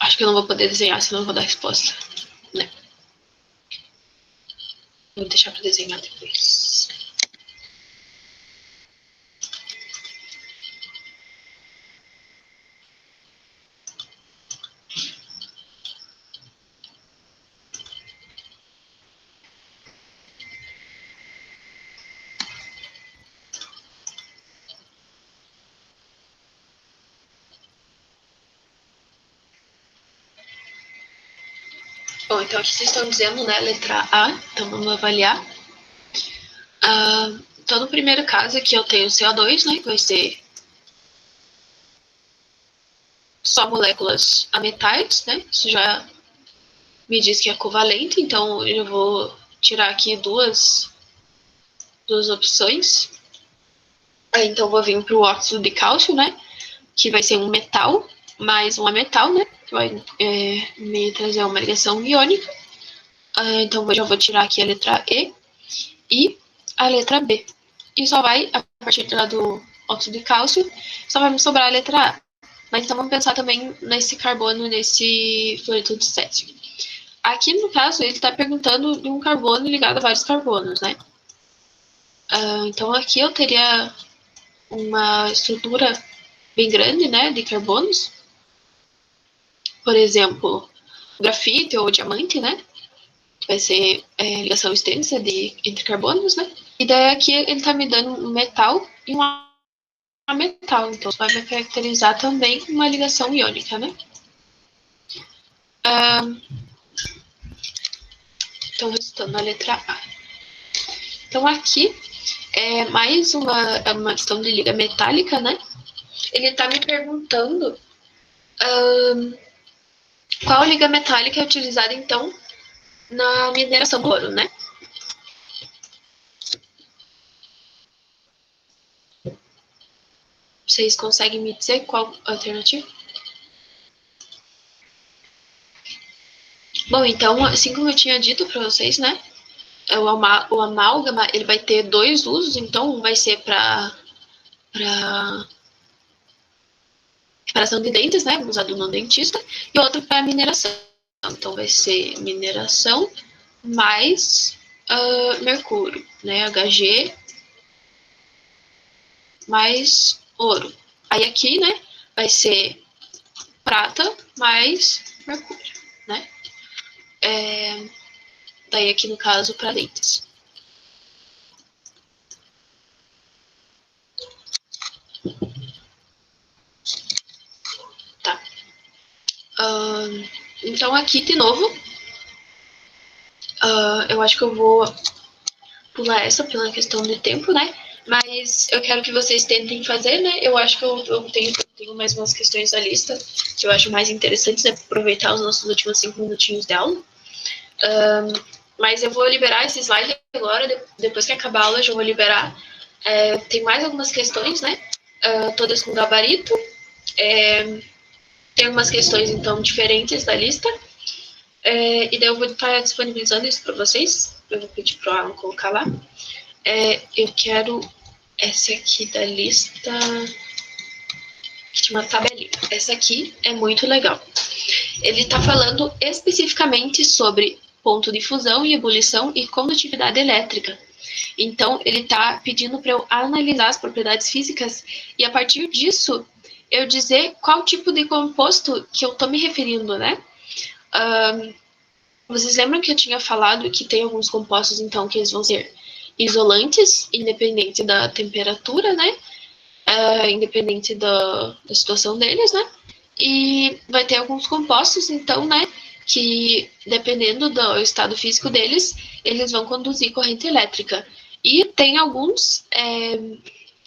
Acho que eu não vou poder desenhar, senão eu vou dar a resposta, né? Vou deixar para desenhar depois. Bom, então aqui vocês estão dizendo, né, letra A, então vamos avaliar. Então, no primeiro caso aqui eu tenho CO2, né, que vai ser só moléculas ametais, né, isso já me diz que é covalente, então eu vou tirar aqui duas opções. Aí, então vou vir para o óxido de cálcio, né, que vai ser um metal mais um ametal, né, que vai me trazer uma ligação iônica. Então eu já vou tirar aqui a letra E a letra B. E só vai, a partir do óxido de cálcio, só vai me sobrar a letra A. Mas então vamos pensar também nesse carbono, nesse fluoreto de césio. Aqui, no caso, ele está perguntando de um carbono ligado a vários carbonos, né? Então aqui eu teria uma estrutura bem grande, né, de carbonos. Por exemplo, grafite ou diamante, né? Que vai ser ligação extensa entre carbonos, né? E daí aqui ele está me dando um metal e um metal, então vai me caracterizar também uma ligação iônica, né? Então, resultando na letra A. Então, aqui é mais uma questão de liga metálica, né? Ele está me perguntando qual liga metálica é utilizada, então, na mineração do ouro, né? Vocês conseguem me dizer qual a alternativa? Bom, então, assim como eu tinha dito para vocês, né? O amálgama ele vai ter dois usos, então um vai ser para reparação de dentes, né? Usado no dentista, e outro para mineração. Então vai ser mineração mais mercúrio, né? Hg mais ouro. Aí aqui, né? Vai ser prata mais mercúrio, né? Daí aqui no caso para dentes. Tá. Então aqui de novo, eu acho que eu vou pular essa pela questão de tempo, né? Mas eu quero que vocês tentem fazer, né? Eu acho que eu tenho mais umas questões da lista que eu acho mais interessantes, é aproveitar os nossos últimos 5 minutinhos de aula. Mas eu vou liberar esse slide agora, depois que acabar a aula, eu já vou liberar. Tem mais algumas questões, né? Todas com gabarito. Tem algumas questões, então, diferentes da lista. E daí eu vou estar disponibilizando isso para vocês. Eu vou pedir para o Alan colocar lá. Eu quero essa aqui da lista, que chama tabelinha. Essa aqui é muito legal. Ele está falando especificamente sobre ponto de fusão e ebulição e condutividade elétrica. Então, ele está pedindo para eu analisar as propriedades físicas e, a partir disso, eu dizer qual tipo de composto que eu estou me referindo, né? Vocês lembram que eu tinha falado que tem alguns compostos, então, que eles vão ser isolantes, independente da temperatura, né? Independente da situação deles, né? E vai ter alguns compostos, então, né? Que, dependendo do estado físico deles, eles vão conduzir corrente elétrica. E tem alguns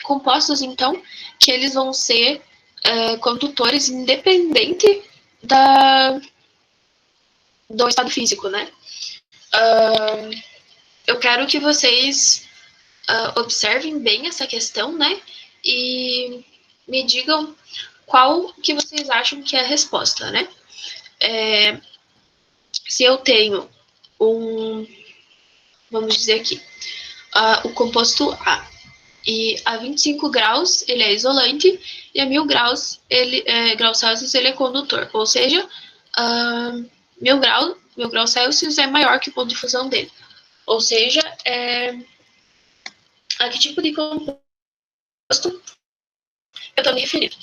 compostos, então, que eles vão ser condutores independente do estado físico, né? Eu quero que vocês observem bem essa questão, né? E me digam qual que vocês acham que é a resposta, né? Se eu tenho vamos dizer aqui, o composto A, e a 25 graus ele é isolante e a 1000 graus, graus Celsius ele é condutor, ou seja, 1000 graus Celsius é maior que o ponto de fusão dele. Ou seja, a que tipo de composto eu estou me referindo.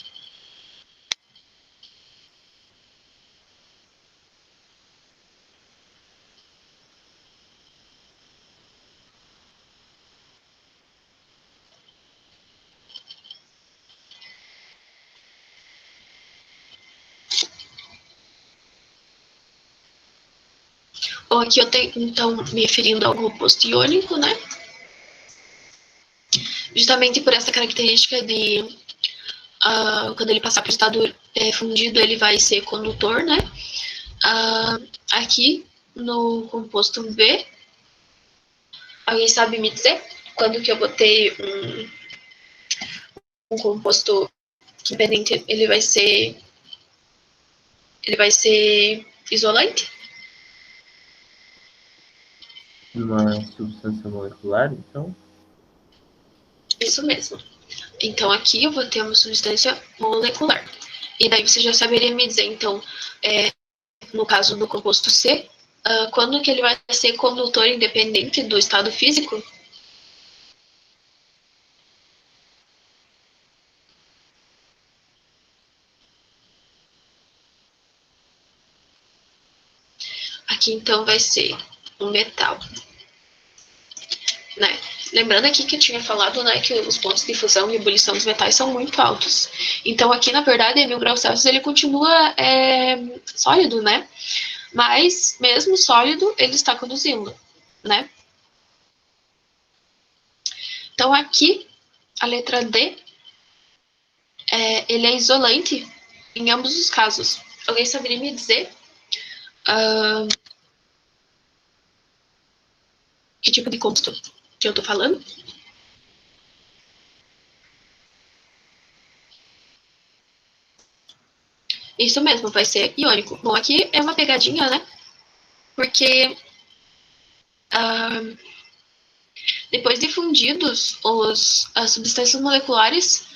Bom, aqui eu tenho, então, me referindo ao composto iônico, né? Justamente por essa característica de quando ele passar para o estado fundido, ele vai ser condutor, né? Aqui no composto B, alguém sabe me dizer quando que eu botei um composto independente, ele vai ser isolante? Uma substância molecular, então? Isso mesmo. Então, aqui eu vou ter uma substância molecular. E daí você já saberia me dizer, então, no caso do composto C, quando que ele vai ser condutor independente do estado físico? Aqui, então, vai ser um metal. Né? Lembrando aqui que eu tinha falado, né, que os pontos de fusão e ebulição dos metais são muito altos. Então, aqui, na verdade, 1000 graus Celsius, ele continua sólido, né? Mas, mesmo sólido, ele está conduzindo, né? Então, aqui, a letra D, ele é isolante em ambos os casos. Alguém saberia me dizer que tipo de composto que eu tô falando? Isso mesmo, vai ser iônico. Bom, aqui é uma pegadinha, né? Porque depois de fundidos, as substâncias moleculares,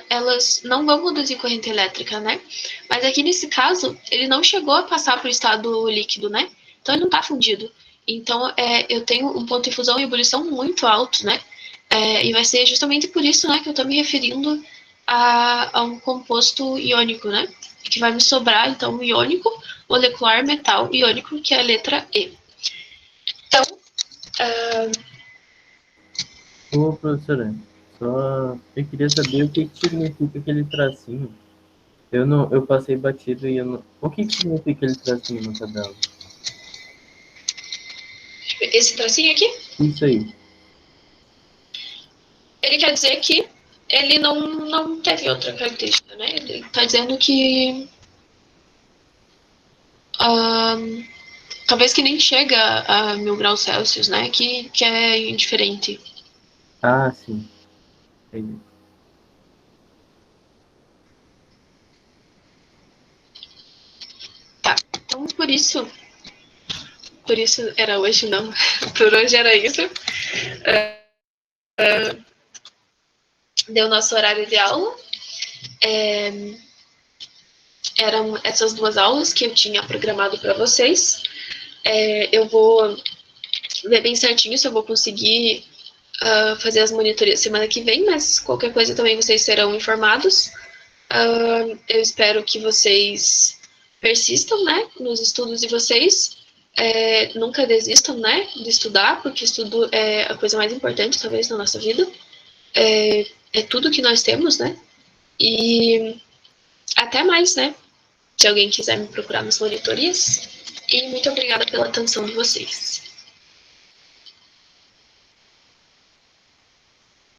elas não vão conduzir corrente elétrica, né? Mas aqui nesse caso, ele não chegou a passar para o estado líquido, né? Então ele não está fundido. Então eu tenho um ponto de fusão e ebulição muito alto, né? E vai ser justamente por isso, né, que eu estou me referindo a um composto iônico, né? Que vai me sobrar, então, um iônico molecular metal iônico, que é a letra E. Então, Ô, professora, só eu queria saber o que significa aquele tracinho. Eu passei batido e eu não... O que significa aquele tracinho na tabela? esse tracinho aqui, Isso aí. ele quer dizer que ele não teve outra característica, né? Ele está dizendo que talvez que nem chega a 1000 graus Celsius, né? Que é indiferente. Ah, sim. Entendi. Tá, então por isso era hoje não, por hoje era isso. Deu nosso horário de aula. Eram essas duas aulas que eu tinha programado para vocês. Eu vou ver bem certinho se eu vou conseguir fazer as monitorias semana que vem, mas qualquer coisa também vocês serão informados. Eu espero que vocês persistam, né, nos estudos de vocês. Nunca desistam, né, de estudar, porque estudo é a coisa mais importante, talvez, na nossa vida. É tudo que nós temos, né? E até mais, né? Se alguém quiser me procurar nas monitorias. E muito obrigada pela atenção de vocês.